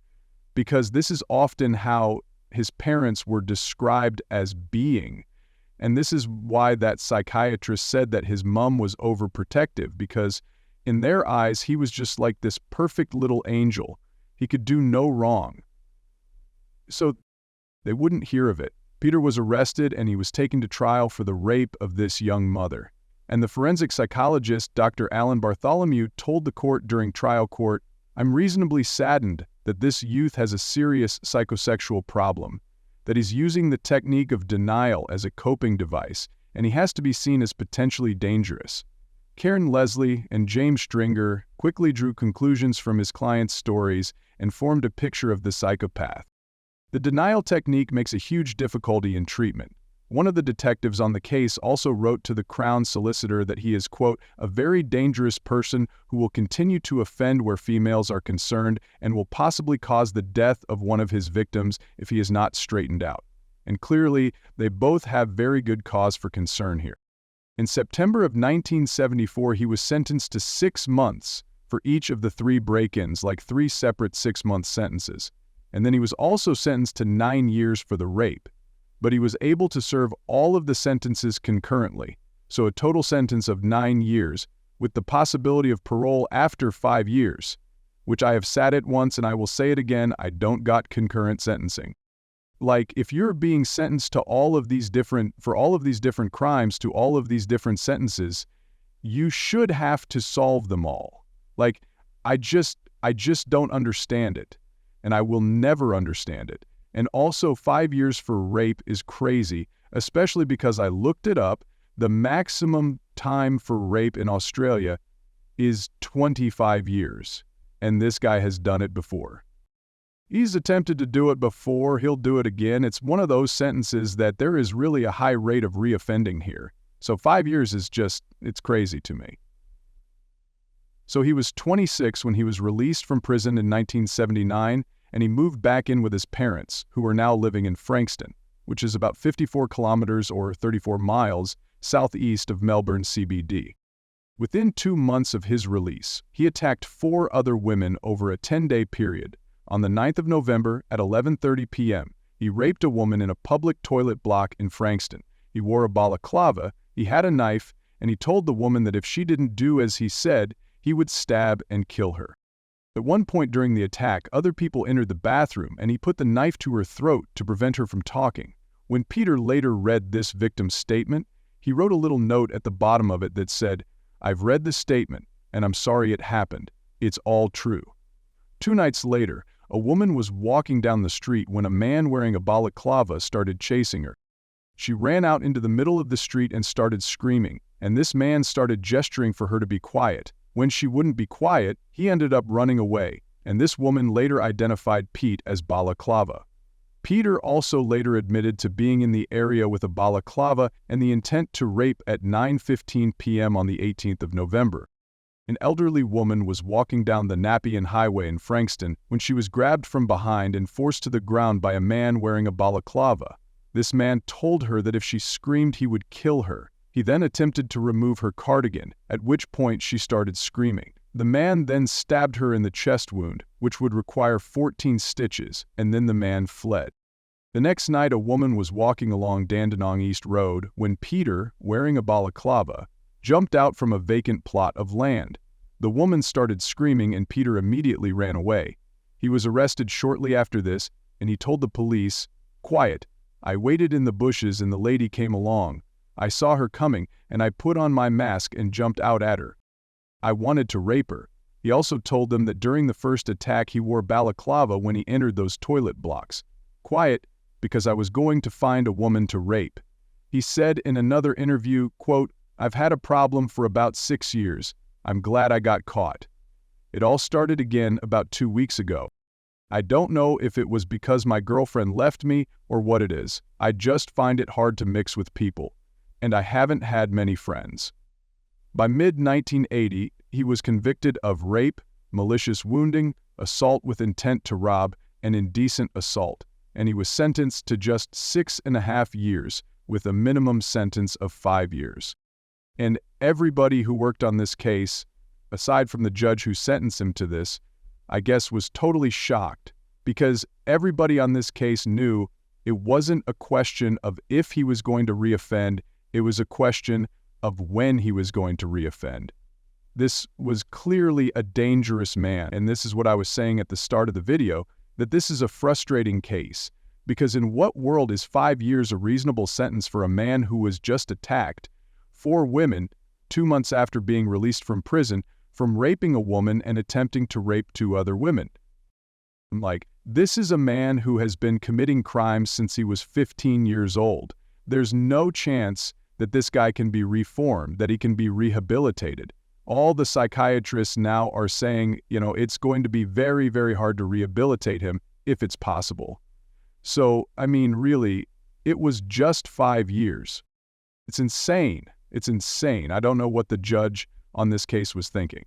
because this is often how his parents were described as being. And this is why that psychiatrist said that his mom was overprotective, because in their eyes, he was just like this perfect little angel. He could do no wrong. So they wouldn't hear of it. Peter was arrested and he was taken to trial for the rape of this young mother. And the forensic psychologist, Dr. Alan Bartholomew, told the court during trial court, "I'm reasonably saddened that this youth has a serious psychosexual problem, that he's using the technique of denial as a coping device, and he has to be seen as potentially dangerous." Karen Leslie and James Stringer quickly drew conclusions from his client's stories and formed a picture of the psychopath. The denial technique makes a huge difficulty in treatment. One of the detectives on the case also wrote to the Crown solicitor that he is, quote, "a very dangerous person who will continue to offend where females are concerned and will possibly cause the death of one of his victims if he is not straightened out." And clearly, they both have very good cause for concern here. In September of 1974, he was sentenced to 6 months for each of the 3 break-ins, like 3 separate 6-month sentences. And then he was also sentenced to 9 years for the rape. But he was able to serve all of the sentences concurrently, so a total sentence of 9 years, with the possibility of parole after 5 years, which I have sat at once and I will say it again, I don't got concurrent sentencing. Like, if you're being sentenced to all of these different crimes, to all of these different sentences, you should have to solve them all. Like, I just don't understand it, and I will never understand it. And also 5 years for rape is crazy, especially because I looked it up. The maximum time for rape in Australia is 25 years, and this guy has done it before. He's attempted to do it before, he'll do it again. It's one of those sentences that there is really a high rate of reoffending here. So 5 years is it's crazy to me. So he was 26 when he was released from prison in 1979, and he moved back in with his parents, who are now living in Frankston, which is about 54 kilometers or 34 miles southeast of Melbourne CBD. Within 2 months of his release, he attacked 4 other women over a 10-day period. On the 9th of November at 11:30 p.m., he raped a woman in a public toilet block in Frankston. He wore a balaclava, he had a knife, and he told the woman that if she didn't do as he said, he would stab and kill her. At one point during the attack, other people entered the bathroom and he put the knife to her throat to prevent her from talking. When Peter later read this victim's statement, he wrote a little note at the bottom of it that said, "I've read the statement, and I'm sorry it happened. It's all true." 2 nights later, a woman was walking down the street when a man wearing a balaclava started chasing her. She ran out into the middle of the street and started screaming, and this man started gesturing for her to be quiet. When she wouldn't be quiet, he ended up running away, and this woman later identified Pete as balaclava. Peter also later admitted to being in the area with a balaclava and the intent to rape at 9:15 p.m. on the 18th of November. An elderly woman was walking down the Nepean Highway in Frankston when she was grabbed from behind and forced to the ground by a man wearing a balaclava. This man told her that if she screamed, he would kill her. He then attempted to remove her cardigan, at which point she started screaming. The man then stabbed her in the chest wound, which would require 14 stitches, and then the man fled. The next night, a woman was walking along Dandenong East Road when Peter, wearing a balaclava, jumped out from a vacant plot of land. The woman started screaming and Peter immediately ran away. He was arrested shortly after this, and he told the police, "Quiet. I waited in the bushes and the lady came along. I saw her coming and I put on my mask and jumped out at her. I wanted to rape her." He also told them that during the first attack he wore balaclava when he entered those toilet blocks. "Quiet, because I was going to find a woman to rape." He said in another interview, quote, "I've had a problem for about 6 years. I'm glad I got caught. It all started again about 2 weeks ago. I don't know if it was because my girlfriend left me or what it is. I just find it hard to mix with people, and I haven't had many friends." By mid-1980, he was convicted of rape, malicious wounding, assault with intent to rob, and indecent assault, and he was sentenced to just 6.5 years, with a minimum sentence of 5 years. And everybody who worked on this case, aside from the judge who sentenced him to this, I guess was totally shocked, because everybody on this case knew it wasn't a question of if he was going to reoffend, it was a question of when he was going to reoffend. This was clearly a dangerous man, and this is what I was saying at the start of the video, that this is a frustrating case, because in what world is 5 years a reasonable sentence for a man who was just attacked 4 women 2 months after being released from prison from raping a woman and attempting to rape 2 other women? This is a man who has been committing crimes since he was 15 years old. There's no chance that this guy can be reformed, that he can be rehabilitated. All the psychiatrists now are saying, it's going to be very, very hard to rehabilitate him if it's possible. So, I mean, really, it was just 5 years. It's insane. It's insane. I don't know what the judge on this case was thinking.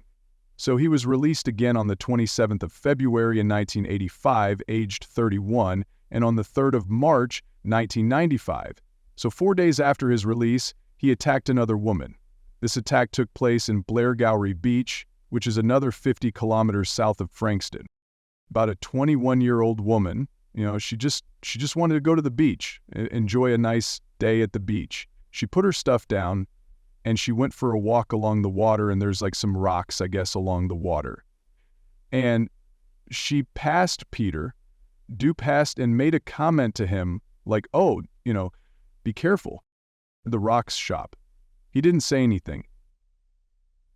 So he was released again on the 27th of February in 1985, aged 31, and on the 3rd of March, 1995. So 4 days after his release, he attacked another woman. This attack took place in Blairgowrie Beach, which is another 50 kilometers south of Frankston. About a 21-year-old woman, she just wanted to go to the beach, enjoy a nice day at the beach. She put her stuff down, and she went for a walk along the water, and there's some rocks, I guess, along the water. And she passed Peter, due past, and made a comment to him "Oh, be careful, the rocks shop." He didn't say anything.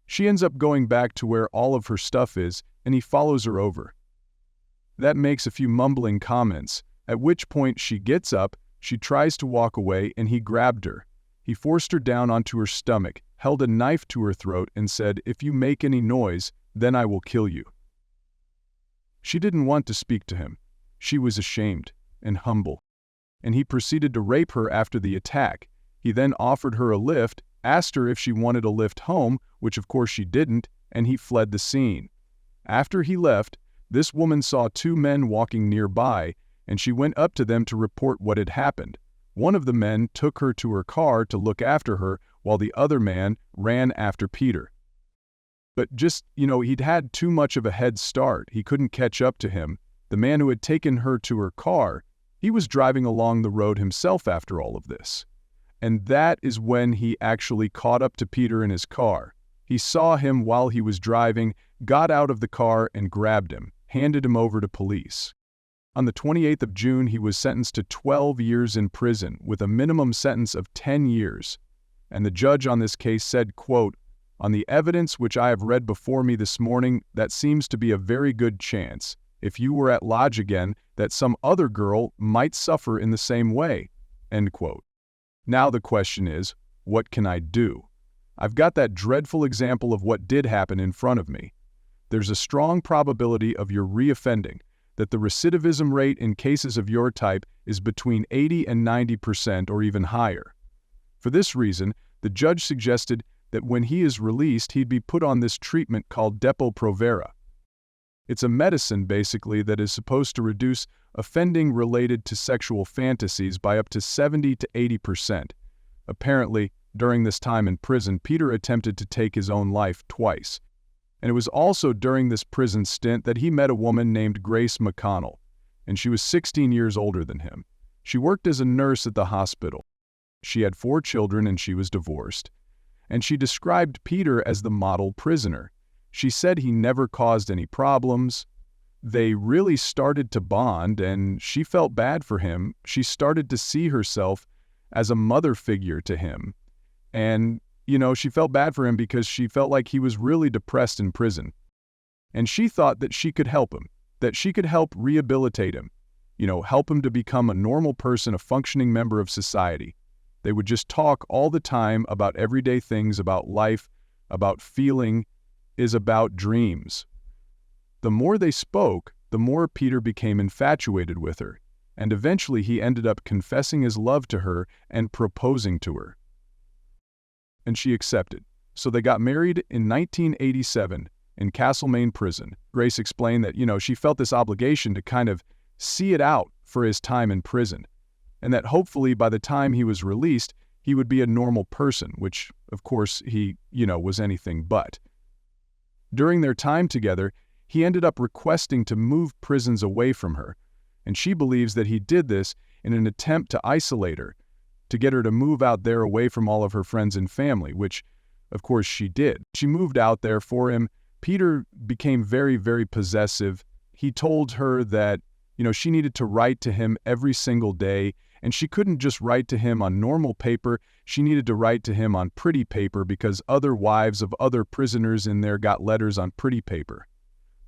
She ends up going back to where all of her stuff is, and he follows her over. That makes a few mumbling comments, at which point she gets up, she tries to walk away, and he grabbed her. He forced her down onto her stomach, held a knife to her throat, and said, "If you make any noise, then I will kill you." She didn't want to speak to him. She was ashamed and humble. And he proceeded to rape her after the attack. He then offered her a lift, asked her if she wanted a lift home, which of course she didn't, and he fled the scene. After he left, this woman saw 2 men walking nearby, and she went up to them to report what had happened. One of the men took her to her car to look after her, while the other man ran after Peter. But he'd had too much of a head start. He couldn't catch up to him. The man who had taken her to her car, he was driving along the road himself after all of this. And that is when he actually caught up to Peter in his car. He saw him while he was driving, got out of the car and grabbed him, handed him over to police. On the 28th of June, he was sentenced to 12 years in prison with a minimum sentence of 10 years. And the judge on this case said, quote, "On the evidence which I have read before me this morning, that seems to be a very good chance, if you were at Lodge again, that some other girl might suffer in the same way." End quote. Now the question is, what can I do? I've got that dreadful example of what did happen in front of me. There's a strong probability of your reoffending, that the recidivism rate in cases of your type is between 80 and 90% or even higher. For this reason, the judge suggested that when he is released, he'd be put on this treatment called Depo-Provera. It's a medicine, basically, that is supposed to reduce offending related to sexual fantasies by up to 70 to 80%. Apparently, during this time in prison, Peter attempted to take his own life twice. And it was also during this prison stint that he met a woman named Grace McConnell, and she was 16 years older than him. She worked as a nurse at the hospital. She had 4 children and she was divorced. And she described Peter as the model prisoner. She said he never caused any problems. They really started to bond, and she felt bad for him. She started to see herself as a mother figure to him. And, she felt bad for him because she felt like he was really depressed in prison. And she thought that she could help him, that she could help rehabilitate him, help him to become a normal person, a functioning member of society. They would just talk all the time about everyday things, about life, about feeling, is about dreams. The more they spoke, the more Peter became infatuated with her, and eventually he ended up confessing his love to her and proposing to her. And she accepted. So they got married in 1987 in Castlemaine Prison. Grace explained that, she felt this obligation to kind of see it out for his time in prison, and that hopefully by the time he was released, he would be a normal person, which, of course, he, was anything but. During their time together, he ended up requesting to move prisons away from her, and she believes that he did this in an attempt to isolate her, to get her to move out there away from all of her friends and family, which, of course, she did. She moved out there for him. Peter became very, very possessive. He told her that, she needed to write to him every single day, and she couldn't just write to him on normal paper. She needed to write to him on pretty paper because other wives of other prisoners in there got letters on pretty paper.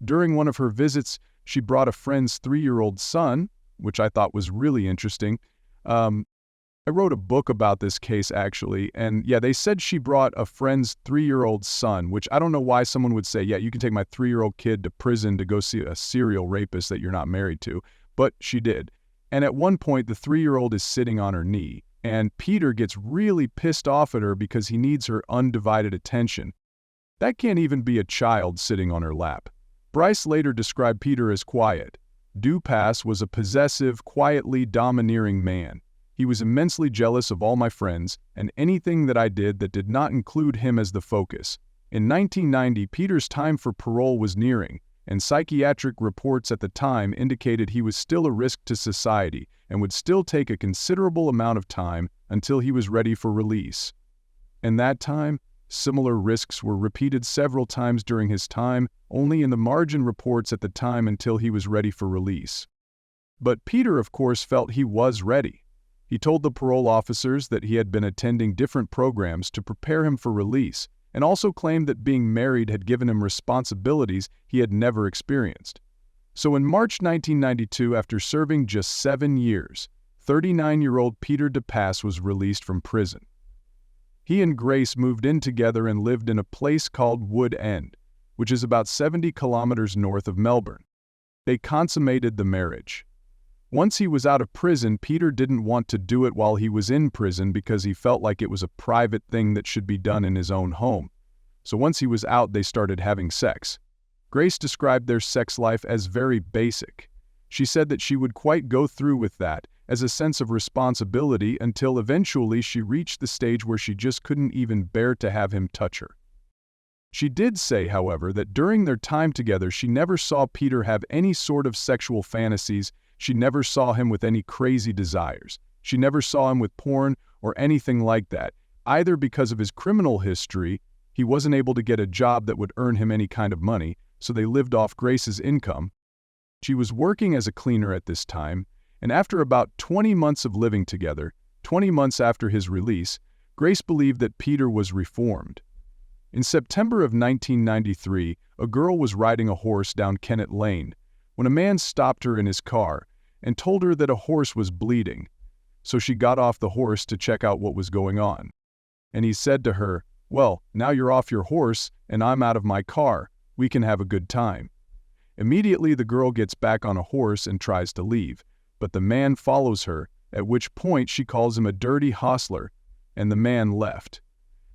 During one of her visits, she brought a friend's 3-year-old son, which I thought was really interesting. I wrote a book about this case, actually, and yeah, they said she brought a friend's 3-year-old son, which I don't know why someone would say, yeah, you can take my 3-year-old kid to prison to go see a serial rapist that you're not married to, but she did. And at one point, the 3-year-old is sitting on her knee, and Peter gets really pissed off at her because he needs her undivided attention. That can't even be a child sitting on her lap. Bryce later described Peter as quiet. Dupas was a possessive, quietly domineering man. He was immensely jealous of all my friends and anything that I did that did not include him as the focus. In 1990, Peter's time for parole was nearing, and psychiatric reports at the time indicated he was still a risk to society and would still take a considerable amount of time until he was ready for release. In that time, similar risks were repeated several times during his time, only in the margin reports at the time until he was ready for release. But Peter, of course, felt he was ready. He told the parole officers that he had been attending different programs to prepare him for release, and also claimed that being married had given him responsibilities he had never experienced. So in March 1992, after serving just 7 years, 39-year-old Peter DePass was released from prison. He and Grace moved in together and lived in a place called Wood End, which is about 70 kilometers north of Melbourne. They consummated the marriage. Once he was out of prison, Peter didn't want to do it while he was in prison because he felt like it was a private thing that should be done in his own home. So once he was out, they started having sex. Grace described their sex life as very basic. She said that she would quite go through with that as a sense of responsibility until eventually she reached the stage where she just couldn't even bear to have him touch her. She did say, however, that during their time together she never saw Peter have any sort of sexual fantasies. She never saw him with any crazy desires. She never saw him with porn or anything like that, either because of his criminal history. He wasn't able to get a job that would earn him any kind of money, so they lived off Grace's income. She was working as a cleaner at this time, and after about 20 months of living together, 20 months after his release, Grace believed that Peter was reformed. In September of 1993, a girl was riding a horse down Kennett Lane when a man stopped her in his car and told her that a horse was bleeding. So she got off the horse to check out what was going on. And he said to her, Well, now you're off your horse and I'm out of my car. We can have a good time." Immediately the girl gets back on a horse and tries to leave, but the man follows her, at which point she calls him a dirty hostler, and the man left.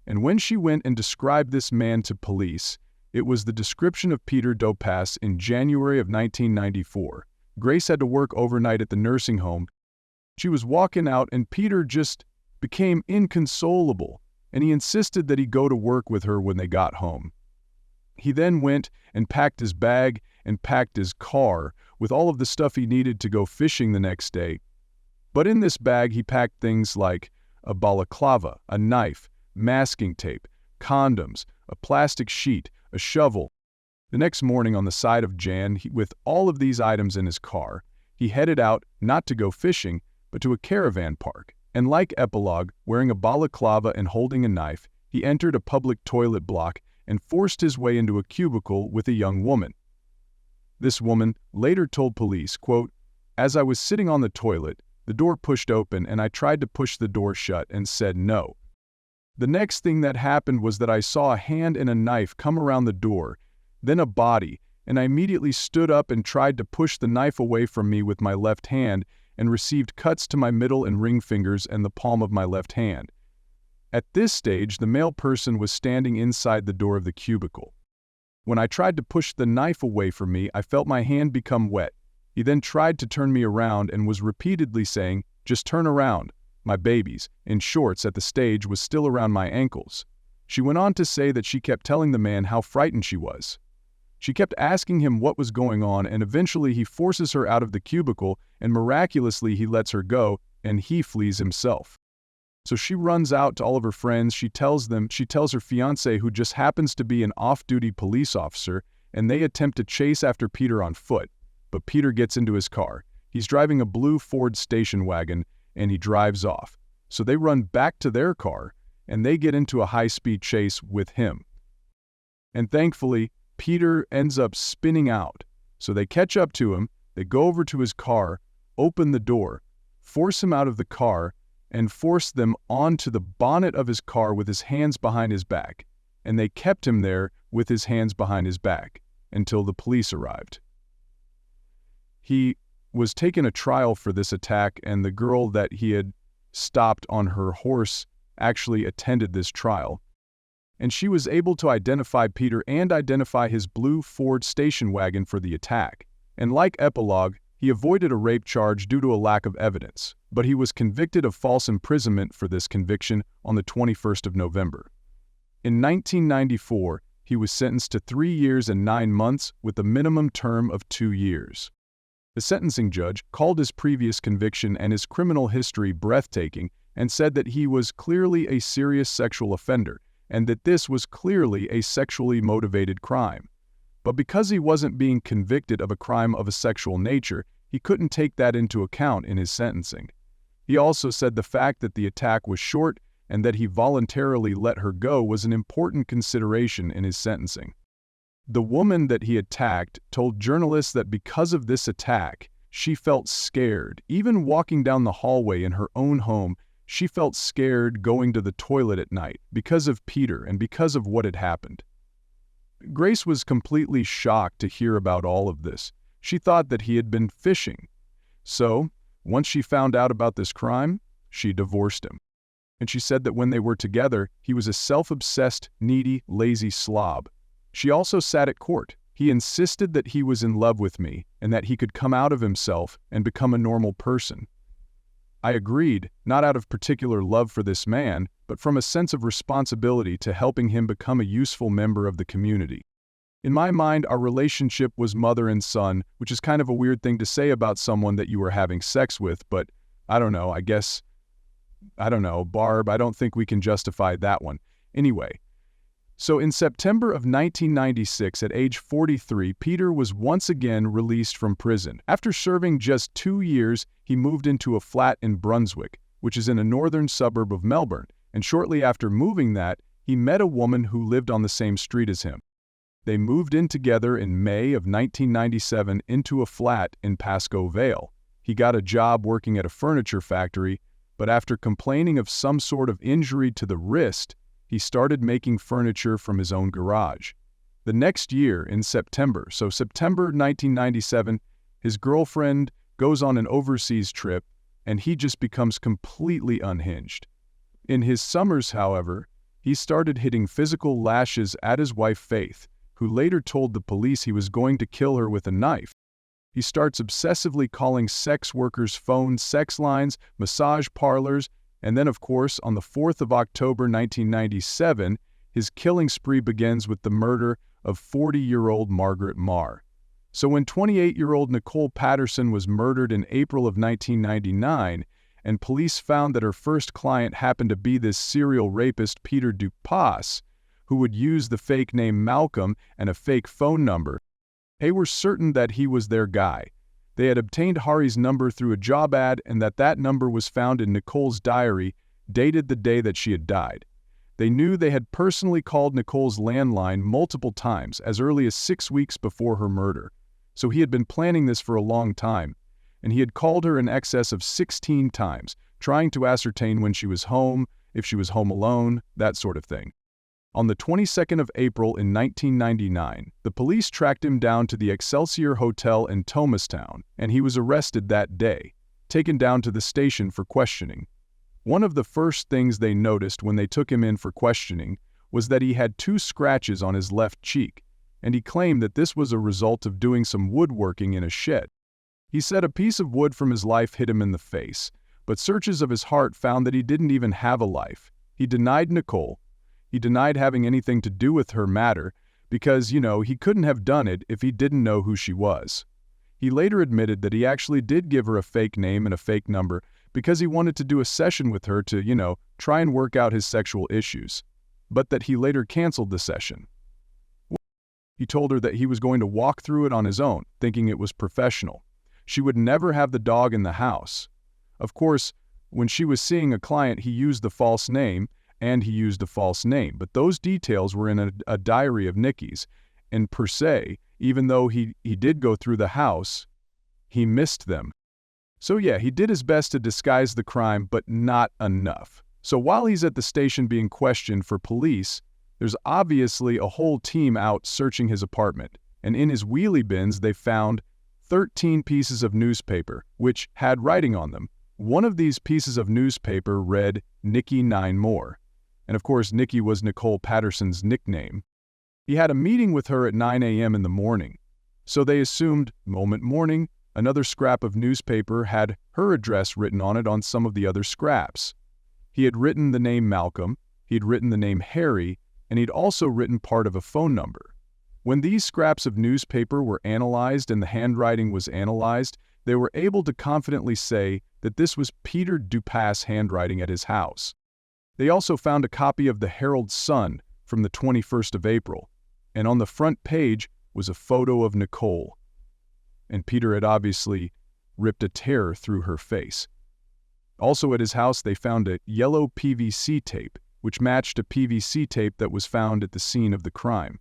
And when she went and described this man to police, it was the description of Peter Dopas in January of 1994. Grace had to work overnight at the nursing home. She was walking out and Peter just became inconsolable, and he insisted that he go to work with her when they got home. He then went and packed his bag and packed his car with all of the stuff he needed to go fishing the next day. But in this bag he packed things like a balaclava, a knife, masking tape, condoms, a plastic sheet, a shovel. The next morning on the side of Jan, with all of these items in his car, he headed out not to go fishing, but to a caravan park. And like Epilogue, wearing a balaclava and holding a knife, he entered a public toilet block and forced his way into a cubicle with a young woman. This woman later told police, quote, "As I was sitting on the toilet, the door pushed open and I tried to push the door shut and said no. The next thing that happened was that I saw a hand and a knife come around the door, then a body, and I immediately stood up and tried to push the knife away from me with my left hand and received cuts to my middle and ring fingers and the palm of my left hand. At this stage, the male person was standing inside the door of the cubicle. When I tried to push the knife away from me, I felt my hand become wet. He then tried to turn me around and was repeatedly saying, 'Just turn around.' My babies, in shorts at the stage, was still around my ankles. She went on to say that she kept telling the man how frightened she was. She kept asking him what was going on, and eventually he forces her out of the cubicle, and miraculously he lets her go, and he flees himself. So she runs out to all of her friends. She tells her fiancé, who just happens to be an off-duty police officer, and they attempt to chase after Peter on foot. But Peter gets into his car. He's driving a blue Ford station wagon, and he drives off. So they run back to their car, and they get into a high-speed chase with him. And thankfully, Peter ends up spinning out. So they catch up to him, they go over to his car, open the door, force him out of the car, and force them onto the bonnet of his car with his hands behind his back. And they kept him there with his hands behind his back until the police arrived. He was taken a trial for this attack, and the girl that he had stopped on her horse actually attended this trial. And she was able to identify Peter and identify his blue Ford station wagon for the attack. And like Epilogue, he avoided a rape charge due to a lack of evidence, but he was convicted of false imprisonment for this conviction on the 21st of November. In 1994, he was sentenced to 3 years and 9 months with a minimum term of 2 years. The sentencing judge called his previous conviction and his criminal history breathtaking and said that he was clearly a serious sexual offender and that this was clearly a sexually motivated crime. But because he wasn't being convicted of a crime of a sexual nature, he couldn't take that into account in his sentencing. He also said the fact that the attack was short and that he voluntarily let her go was an important consideration in his sentencing. The woman that he attacked told journalists that because of this attack, she felt scared. Even walking down the hallway in her own home, she felt scared going to the toilet at night because of Peter and because of what had happened. Grace was completely shocked to hear about all of this. She thought that he had been fishing. So, once she found out about this crime, she divorced him. And she said that when they were together, he was a self-obsessed, needy, lazy slob. She also sat at court. He insisted that he was in love with me and that he could come out of himself and become a normal person. I agreed, not out of particular love for this man, but from a sense of responsibility to helping him become a useful member of the community. In my mind, our relationship was mother and son, which is kind of a weird thing to say about someone that you were having sex with, but I don't know, Barb, I don't think we can justify that one. Anyway, so in September of 1996, at age 43, Peter was once again released from prison. After serving just 2 years, he moved into a flat in Brunswick, which is in a northern suburb of Melbourne, and shortly after moving that, he met a woman who lived on the same street as him. They moved in together in May of 1997 into a flat in Pascoe Vale. He got a job working at a furniture factory, but after complaining of some sort of injury to the wrist, he started making furniture from his own garage. The next year, in September 1997, his girlfriend goes on an overseas trip, and he just becomes completely unhinged. In his summers, however, he started hitting physical lashes at his wife Faith, who later told the police he was going to kill her with a knife. He starts obsessively calling sex workers' phones, sex lines, massage parlors, and then, of course, on the 4th of October 1997, his killing spree begins with the murder of 40-year-old Margaret Marr. So when 28-year-old Nicole Patterson was murdered in April of 1999, and police found that her first client happened to be this serial rapist Peter Dupas, who would use the fake name Malcolm and a fake phone number, they were certain that he was their guy. They had obtained Hari's number through a job ad, and that number was found in Nicole's diary, dated the day that she had died. They knew they had personally called Nicole's landline multiple times, as early as 6 weeks before her murder. So he had been planning this for a long time, and he had called her in excess of 16 times, trying to ascertain when she was home, if she was home alone, that sort of thing. On the 22nd of April in 1999, the police tracked him down to the Excelsior Hotel in Thomastown, and he was arrested that day, taken down to the station for questioning. One of the first things they noticed when they took him in for questioning was that he had 2 scratches on his left cheek, and he claimed that this was a result of doing some woodworking in a shed. He said a piece of wood from his life hit him in the face, but searches of his heart found that he didn't even have a life. He denied Nicole. He denied having anything to do with her matter because, he couldn't have done it if he didn't know who she was. He later admitted that he actually did give her a fake name and a fake number because he wanted to do a session with her to, try and work out his sexual issues, but that he later canceled the session. He told her that he was going to walk through it on his own, thinking it was professional. She would never have the dog in the house. Of course, when she was seeing a client, he used the false name, and he used a false name, but those details were in a diary of Nikki's, and per se, even though he did go through the house, he missed them. So yeah, he did his best to disguise the crime, but not enough. So while he's at the station being questioned for police, there's obviously a whole team out searching his apartment, and in his wheelie bins they found 13 pieces of newspaper, which had writing on them. One of these pieces of newspaper read, "Nikki 9 more." And of course, Nikki was Nicole Patterson's nickname. He had a meeting with her at 9 a.m. in the morning. So they assumed, morning, another scrap of newspaper had her address written on it on some of the other scraps. He had written the name Malcolm, he'd written the name Harry, and he'd also written part of a phone number. When these scraps of newspaper were analyzed and the handwriting was analyzed, they were able to confidently say that this was Peter Dupas' handwriting at his house. They also found a copy of the Herald Sun from the 21st of April, and on the front page was a photo of Nicole. And Peter had obviously ripped a tear through her face. Also at his house, they found a yellow PVC tape, which matched a PVC tape that was found at the scene of the crime.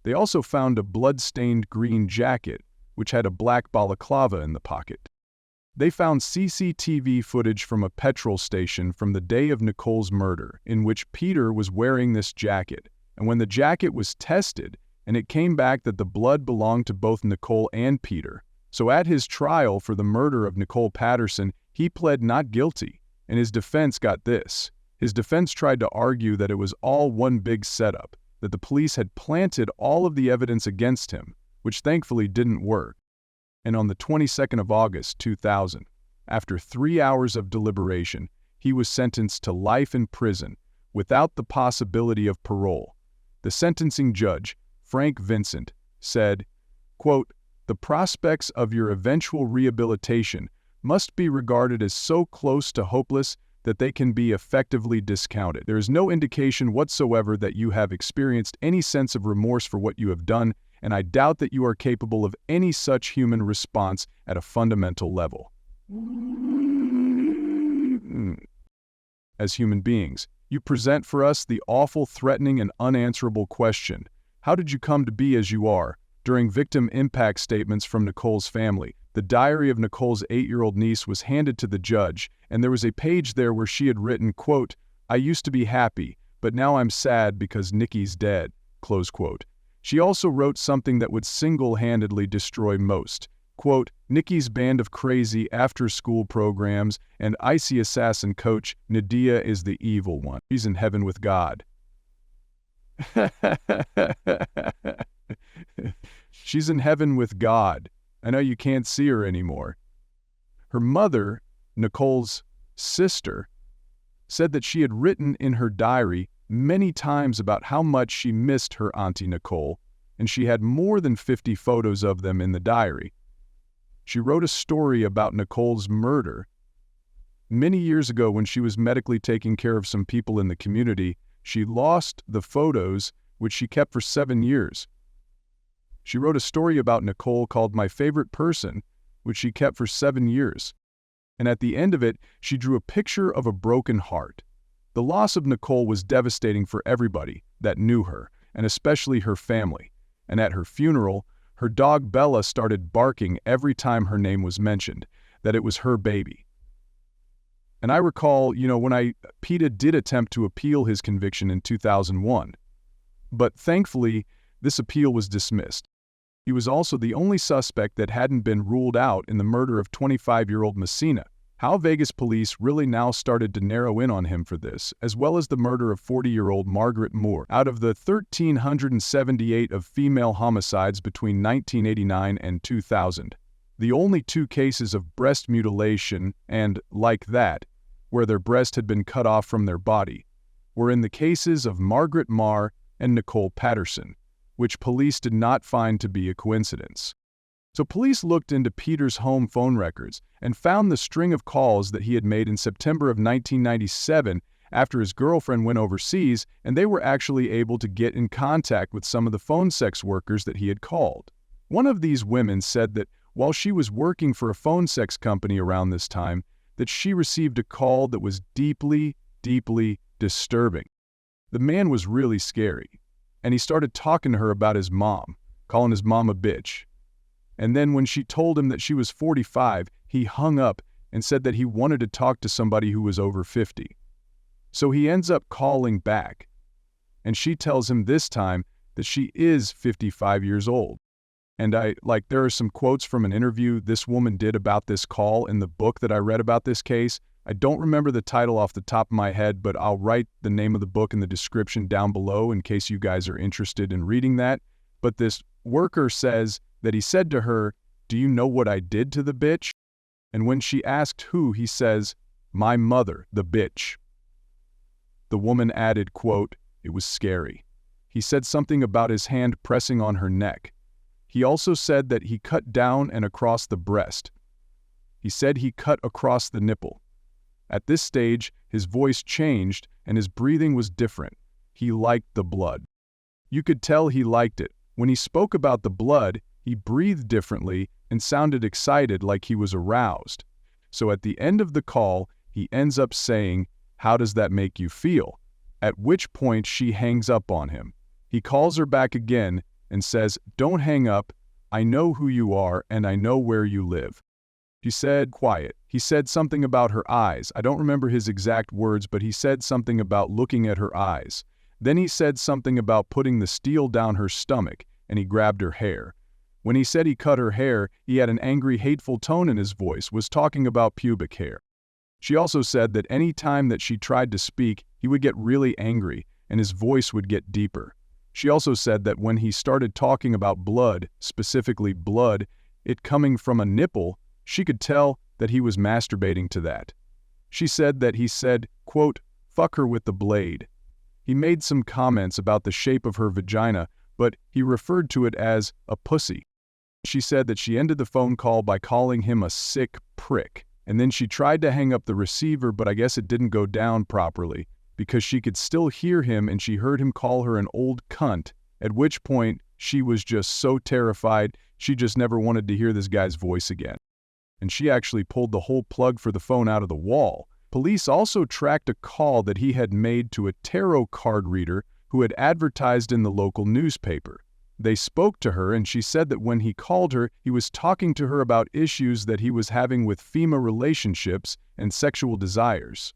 They also found a blood-stained green jacket, which had a black balaclava in the pocket. They found CCTV footage from a petrol station from the day of Nicole's murder, in which Peter was wearing this jacket, and when the jacket was tested, and it came back that the blood belonged to both Nicole and Peter. So at his trial for the murder of Nicole Patterson, he pled not guilty, and his defense got this. His defense tried to argue that it was all one big setup, that the police had planted all of the evidence against him, which thankfully didn't work. And on the 22nd of August, 2000, after 3 hours of deliberation, he was sentenced to life in prison without the possibility of parole. The sentencing judge, Frank Vincent, said, quote, "The prospects of your eventual rehabilitation must be regarded as so close to hopeless that they can be effectively discounted. There is no indication whatsoever that you have experienced any sense of remorse for what you have done, and I doubt that you are capable of any such human response at a fundamental level." As human beings, you present for us the awful, threatening, and unanswerable question, how did you come to be as you are? During victim impact statements from Nicole's family, the diary of Nicole's 8-year-old niece was handed to the judge, and there was a page there where she had written, quote, "I used to be happy, but now I'm sad because Nikki's dead, close quote. She also wrote something that would single-handedly destroy most. Quote, Nikki's band of crazy after-school programs and icy assassin coach, Nadia is the evil one. She's in heaven with God. She's in heaven with God. I know you can't see her anymore. Her mother, Nicole's sister, said that she had written in her diary many times about how much she missed her Auntie Nicole, and she had more than 50 photos of them in the diary. She wrote a story about Nicole's murder. Many years ago, when she was medically taking care of some people in the community, she lost the photos, which she kept for 7 years. She wrote a story about Nicole called My Favorite Person, which she kept for 7 years. And at the end of it, she drew a picture of a broken heart. The loss of Nicole was devastating for everybody that knew her, and especially her family. And at her funeral, her dog Bella started barking every time her name was mentioned, that it was her baby. And I recall, when PETA did attempt to appeal his conviction in 2001. But thankfully, this appeal was dismissed. He was also the only suspect that hadn't been ruled out in the murder of 25-year-old Messina. How Vegas police really now started to narrow in on him for this, as well as the murder of 40-year-old Margaret Moore. Out of the 1,378 of female homicides between 1989 and 2000, the only 2 cases of breast mutilation and, like that, where their breast had been cut off from their body, were in the cases of Margaret Marr and Nicole Patterson, which police did not find to be a coincidence. So police looked into Peter's home phone records and found the string of calls that he had made in September of 1997 after his girlfriend went overseas, and they were actually able to get in contact with some of the phone sex workers that he had called. One of these women said that while she was working for a phone sex company around this time, that she received a call that was deeply, deeply disturbing. The man was really scary, and he started talking to her about his mom, calling his mom a bitch. And then when she told him that she was 45, he hung up and said that he wanted to talk to somebody who was over 50. So he ends up calling back, and she tells him this time that she is 55 years old. And there are some quotes from an interview this woman did about this call in the book that I read about this case. I don't remember the title off the top of my head, but I'll write the name of the book in the description down below in case you guys are interested in reading that. But this worker says that he said to her, "Do you know what I did to the bitch?" And when she asked who, he says, "My mother, the bitch." The woman added, quote, "It was scary." He said something about his hand pressing on her neck. He also said that he cut down and across the breast. He said he cut across the nipple. At this stage, his voice changed and his breathing was different. He liked the blood. You could tell he liked it. When he spoke about the blood, he breathed differently and sounded excited, like he was aroused. So at the end of the call, he ends up saying, "How does that make you feel?" At which point she hangs up on him. He calls her back again and says, "Don't hang up. I know who you are and I know where you live." She said, "Quiet." He said something about her eyes. I don't remember his exact words, but he said something about looking at her eyes. Then he said something about putting the steel down her stomach, and he grabbed her hair. When he said he cut her hair, he had an angry, hateful tone in his voice, was talking about pubic hair. She also said that any time that she tried to speak, he would get really angry, and his voice would get deeper. She also said that when he started talking about blood, specifically blood, it coming from a nipple, she could tell that he was masturbating to that. She said that he said, quote, "Fuck her with the blade." He made some comments about the shape of her vagina, but he referred to it as a pussy. She said that she ended the phone call by calling him a sick prick, and then she tried to hang up the receiver, but I guess it didn't go down properly, because she could still hear him and she heard him call her an old cunt, at which point she was just so terrified she just never wanted to hear this guy's voice again. And she actually pulled the whole plug for the phone out of the wall. Police also tracked a call that he had made to a tarot card reader who had advertised in the local newspaper. They spoke to her and she said that when he called her, he was talking to her about issues that he was having with female relationships and sexual desires.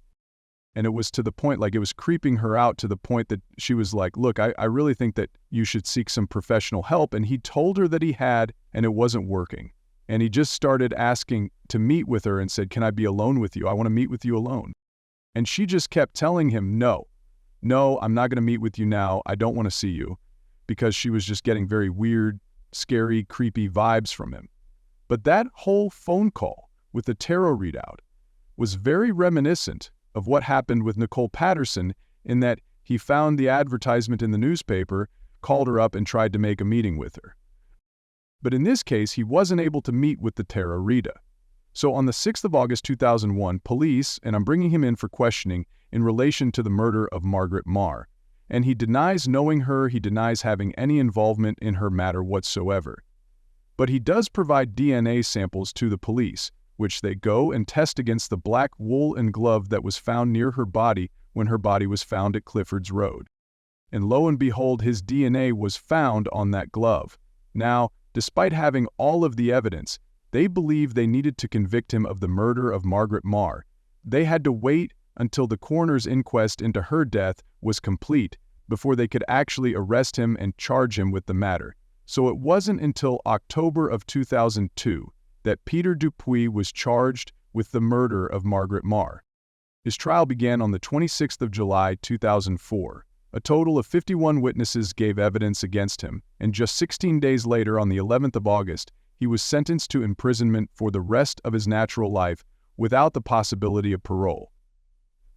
And it was to the point, like it was creeping her out to the point that she was like, look, I really think that you should seek some professional help. And he told her that he had, and it wasn't working. And he just started asking to meet with her and said, can I be alone with you? I want to meet with you alone. And she just kept telling him, no, I'm not going to meet with you now. I don't want to see you, because she was just getting very weird, scary, creepy vibes from him. But that whole phone call with the tarot readout was very reminiscent of what happened with Nicole Patterson, in that he found the advertisement in the newspaper, called her up and tried to make a meeting with her. But in this case, he wasn't able to meet with the tarot reader. So on the 6th of August 2001, police, and I'm bringing him in for questioning in relation to the murder of Margaret Marr, and he denies knowing her, he denies having any involvement in her matter whatsoever. But he does provide DNA samples to the police, which they go and test against the black wool and glove that was found near her body when her body was found at Clifford's Road. And lo and behold, his DNA was found on that glove. Now, despite having all of the evidence, they believe they needed to convict him of the murder of Margaret Marr. They had to wait until the coroner's inquest into her death was complete before they could actually arrest him and charge him with the matter. So it wasn't until October of 2002 that Peter Dupuis was charged with the murder of Margaret Marr. His trial began on the 26th of July 2004. A total of 51 witnesses gave evidence against him, and just 16 days later, on the 11th of August, he was sentenced to imprisonment for the rest of his natural life without the possibility of parole.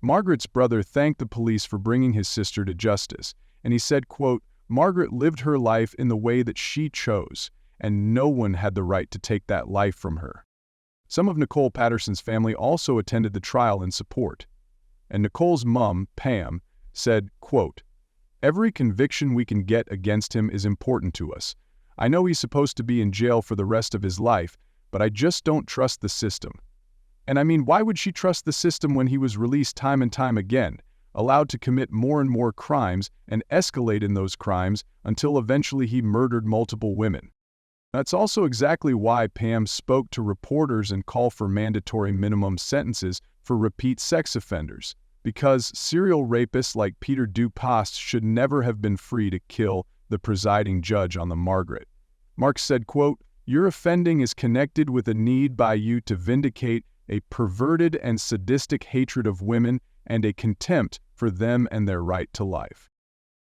Margaret's brother thanked the police for bringing his sister to justice, and he said, quote, "Margaret lived her life in the way that she chose, and no one had the right to take that life from her." Some of Nicole Patterson's family also attended the trial in support. And Nicole's mom, Pam, said, quote, "Every conviction we can get against him is important to us. I know he's supposed to be in jail for the rest of his life, but I just don't trust the system." And I mean, why would she trust the system when he was released time and time again, allowed to commit more and more crimes and escalate in those crimes until eventually he murdered multiple women? That's also exactly why Pam spoke to reporters and called for mandatory minimum sentences for repeat sex offenders, because serial rapists like Peter Dupuis should never have been free to kill the presiding judge on the Margaret. Mark said, quote, "Your offending is connected with a need by you to vindicate a perverted and sadistic hatred of women and a contempt for them and their right to life.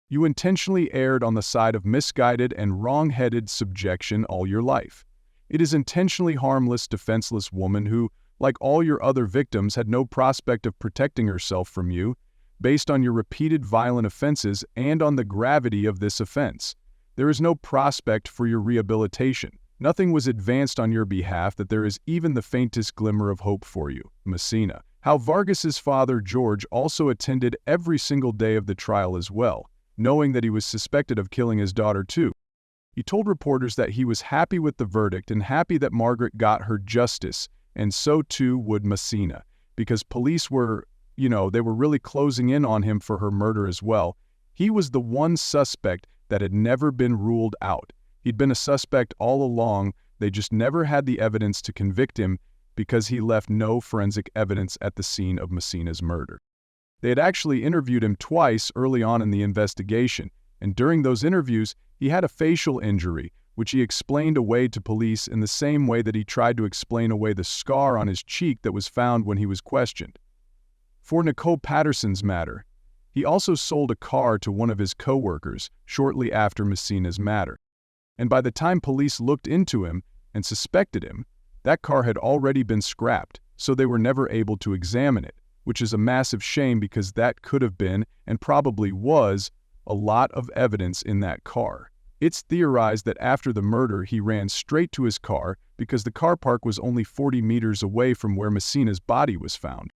You intentionally erred on the side of misguided and wrong-headed subjection all your life. It is intentionally harmless, defenseless woman who, like all your other victims, had no prospect of protecting herself from you, based on your repeated violent offenses and on the gravity of this offense. There is no prospect for your rehabilitation. Nothing was advanced on your behalf that there is even the faintest glimmer of hope for you. Messina." How Vargas's father, George, also attended every single day of the trial as well, knowing that he was suspected of killing his daughter too. He told reporters that he was happy with the verdict and happy that Margaret got her justice, and so too would Messina, because police were, they were really closing in on him for her murder as well. He was the one suspect that had never been ruled out. He'd been a suspect all along, they just never had the evidence to convict him because he left no forensic evidence at the scene of Messina's murder. They had actually interviewed him twice early on in the investigation, and during those interviews, he had a facial injury, which he explained away to police in the same way that he tried to explain away the scar on his cheek that was found when he was questioned. For Nicole Patterson's matter, he also sold a car to one of his co-workers shortly after Messina's matter. And by the time police looked into him and suspected him, that car had already been scrapped, so they were never able to examine it, which is a massive shame because that could have been, and probably was, a lot of evidence in that car. It's theorized that after the murder he ran straight to his car because the car park was only 40 meters away from where Messina's body was found.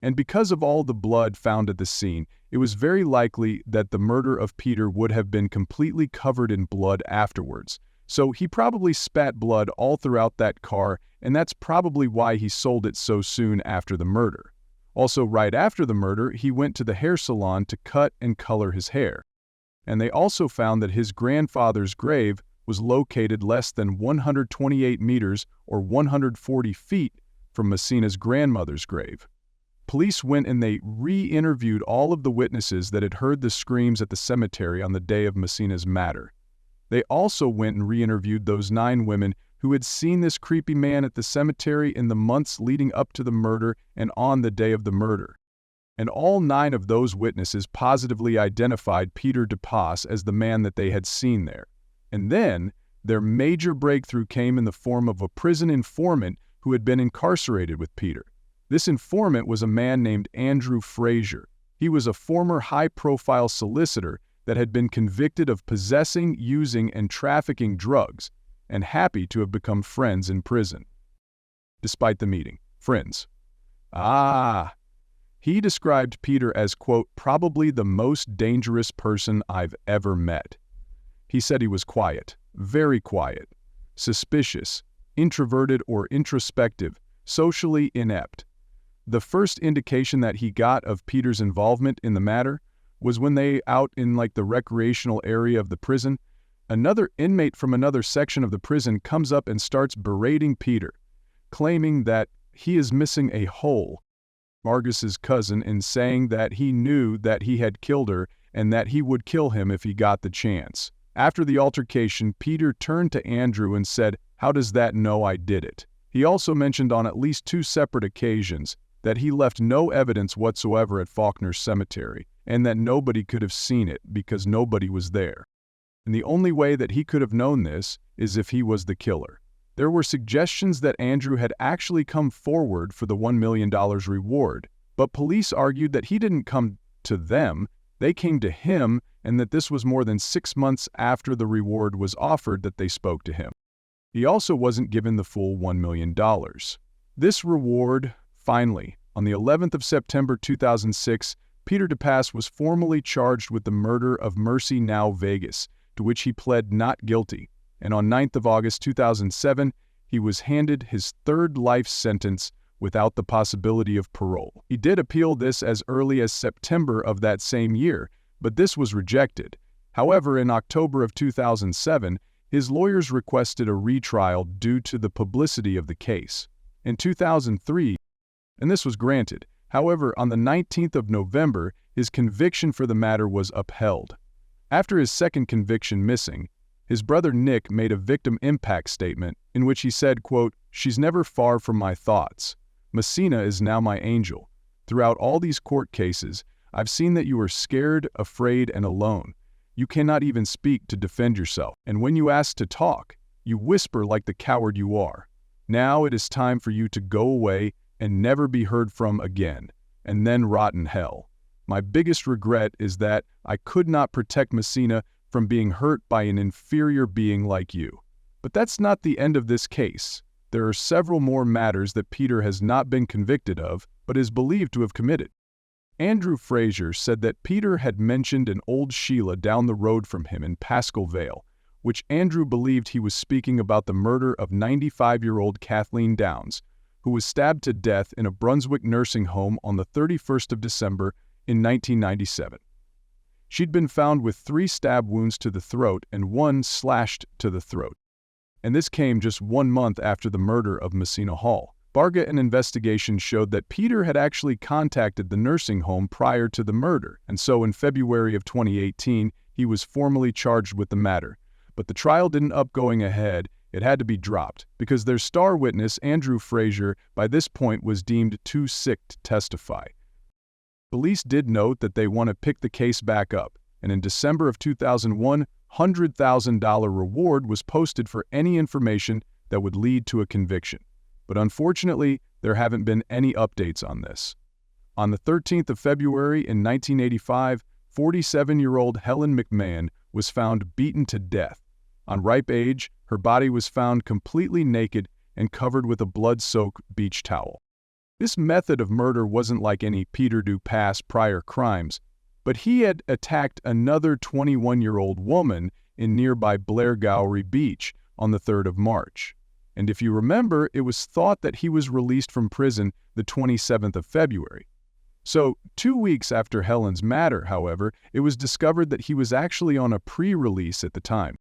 And because of all the blood found at the scene, it was very likely that the murder of Peter would have been completely covered in blood afterwards. So he probably spat blood all throughout that car, and that's probably why he sold it so soon after the murder. Also, right after the murder, he went to the hair salon to cut and color his hair. And they also found that his grandfather's grave was located less than 128 meters or 140 feet from Messina's grandmother's grave. Police went and they re-interviewed all of the witnesses that had heard the screams at the cemetery on the day of Messina's murder. They also went and re-interviewed those 9 women who had seen this creepy man at the cemetery in the months leading up to the murder and on the day of the murder. And all 9 of those witnesses positively identified Peter DePass as the man that they had seen there. And then, their major breakthrough came in the form of a prison informant who had been incarcerated with Peter. This informant was a man named Andrew Frazier. He was a former high-profile solicitor that had been convicted of possessing, using, and trafficking drugs, and happy to have become friends in prison. Despite the meeting, friends. He described Peter as, quote, probably the most dangerous person I've ever met. He said he was quiet, very quiet, suspicious, introverted or introspective, socially inept. The first indication that he got of Peter's involvement in the matter was when they out in the recreational area of the prison, another inmate from another section of the prison comes up and starts berating Peter, claiming that he is missing a hole, Margus's cousin, and saying that he knew that he had killed her and that he would kill him if he got the chance. After the altercation, Peter turned to Andrew and said, "How does that know I did it?" He also mentioned on at least 2 separate occasions that he left no evidence whatsoever at Faulkner's cemetery, and that nobody could have seen it because nobody was there. And the only way that he could have known this is if he was the killer. There were suggestions that Andrew had actually come forward for the $1 million reward, but police argued that he didn't come to them, they came to him, and that this was more than 6 months after the reward was offered that they spoke to him. He also wasn't given the full $1 million. This reward, finally, on the 11th of September 2006, Peter DePass was formally charged with the murder of Mercy Now Vegas, to which he pled not guilty, and on 9th of August 2007, he was handed his 3rd life sentence without the possibility of parole. He did appeal this as early as September of that same year, but this was rejected. However, in October of 2007, his lawyers requested a retrial due to the publicity of the case. In 2003, and this was granted. However, on the 19th of November, his conviction for the matter was upheld. After his second conviction missing, his brother Nick made a victim impact statement in which he said, quote, "She's never far from my thoughts. Messina is now my angel. Throughout all these court cases, I've seen that you are scared, afraid, and alone. You cannot even speak to defend yourself, and when you ask to talk, you whisper like the coward you are. Now it is time for you to go away and never be heard from again, and then rot in hell. My biggest regret is that I could not protect Messina from being hurt by an inferior being like you." But that's not the end of this case. There are several more matters that Peter has not been convicted of, but is believed to have committed. Andrew Frazier said that Peter had mentioned an old Sheila down the road from him in Pascal Vale, which Andrew believed he was speaking about the murder of 95-year-old Kathleen Downs, who was stabbed to death in a Brunswick nursing home on the 31st of December in 1997. She'd been found with 3 stab wounds to the throat and 1 slashed to the throat. And this came just 1 month after the murder of Messina Hall. An investigation showed that Peter had actually contacted the nursing home prior to the murder, and so in February of 2018, he was formally charged with the matter. But the trial didn't up going ahead, it had to be dropped, because their star witness, Andrew Frazier, by this point was deemed too sick to testify. Police did note that they want to pick the case back up, and in December of 2001, $100,000 reward was posted for any information that would lead to a conviction. But unfortunately, there haven't been any updates on this. On the 13th of February in 1985, 47-year-old Helen McMahon was found beaten to death. On ripe age, her body was found completely naked and covered with a blood-soaked beach towel. This method of murder wasn't like any Peter DePass prior crimes, but he had attacked another 21-year-old woman in nearby Blairgowrie Beach on the 3rd of March. And if you remember, it was thought that he was released from prison the 27th of February. So, 2 weeks after Helen's matter, however, it was discovered that he was actually on a pre-release at the time.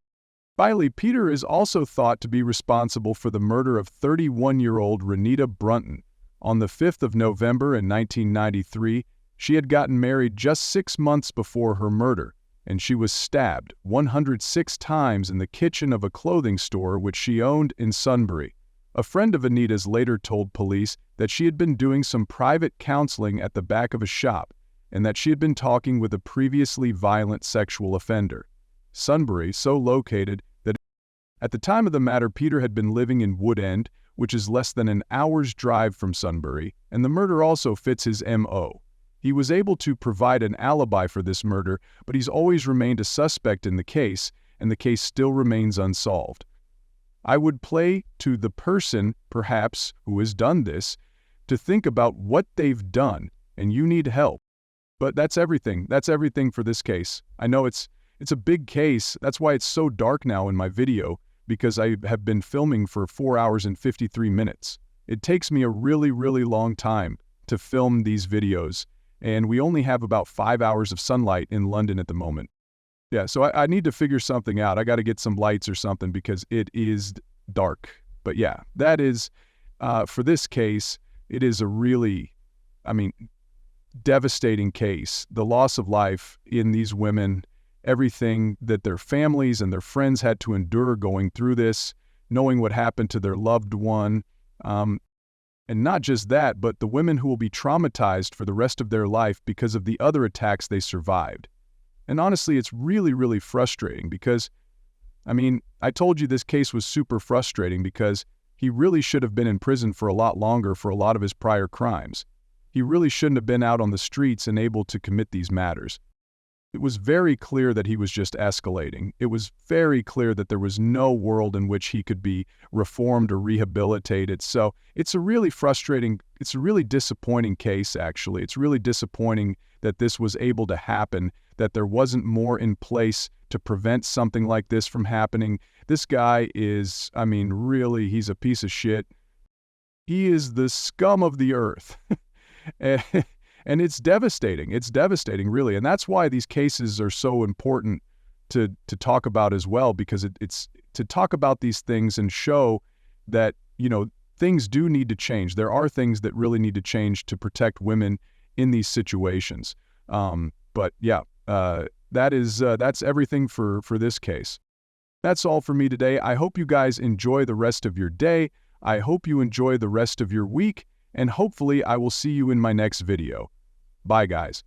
Finally, Peter is also thought to be responsible for the murder of 31-year-old Renita Brunton On the 5th of November in 1993, she had gotten married just 6 months before her murder, and she was stabbed 106 times in the kitchen of a clothing store which she owned in Sunbury. A friend of Anita's later told police that she had been doing some private counseling at the back of a shop and that she had been talking with a previously violent sexual offender. Sunbury, so located that at the time of the matter, Peter had been living in Wood End, which is less than an hour's drive from Sunbury, and the murder also fits his M.O. He was able to provide an alibi for this murder, but he's always remained a suspect in the case, and the case still remains unsolved. I would play to the person, perhaps, who has done this, to think about what they've done, and you need help. But that's everything. That's everything for this case. I know it's a big case. That's why it's so dark now in my video, because I have been filming for 4 hours and 53 minutes. It takes me a really, really long time to film these videos, and we only have about 5 hours of sunlight in London at the moment. Yeah, so I need to figure something out. I got to get some lights or something because it is dark. But yeah, that is, for this case, it is a really, devastating case. The loss of life in these women, everything that their families and their friends had to endure going through this, knowing what happened to their loved one. And not just that, but the women who will be traumatized for the rest of their life because of the other attacks they survived. And honestly, it's really, really frustrating because, I told you this case was super frustrating because he really should have been in prison for a lot longer for a lot of his prior crimes. He really shouldn't have been out on the streets and able to commit these matters. It was very clear that he was just escalating. It was very clear that there was no world in which he could be reformed or rehabilitated. So it's a really frustrating, it's a really disappointing case, actually. It's really disappointing that this was able to happen, that there wasn't more in place to prevent something like this from happening. This guy is, really, he's a piece of shit. He is the scum of the earth. And it's devastating. It's devastating, really. And that's why these cases are so important to talk about as well, because it's to talk about these things and show that, things do need to change. There are things that really need to change to protect women in these situations. But yeah, that's everything for this case. That's all for me today. I hope you guys enjoy the rest of your day. I hope you enjoy the rest of your week, and hopefully I will see you in my next video. Bye, guys.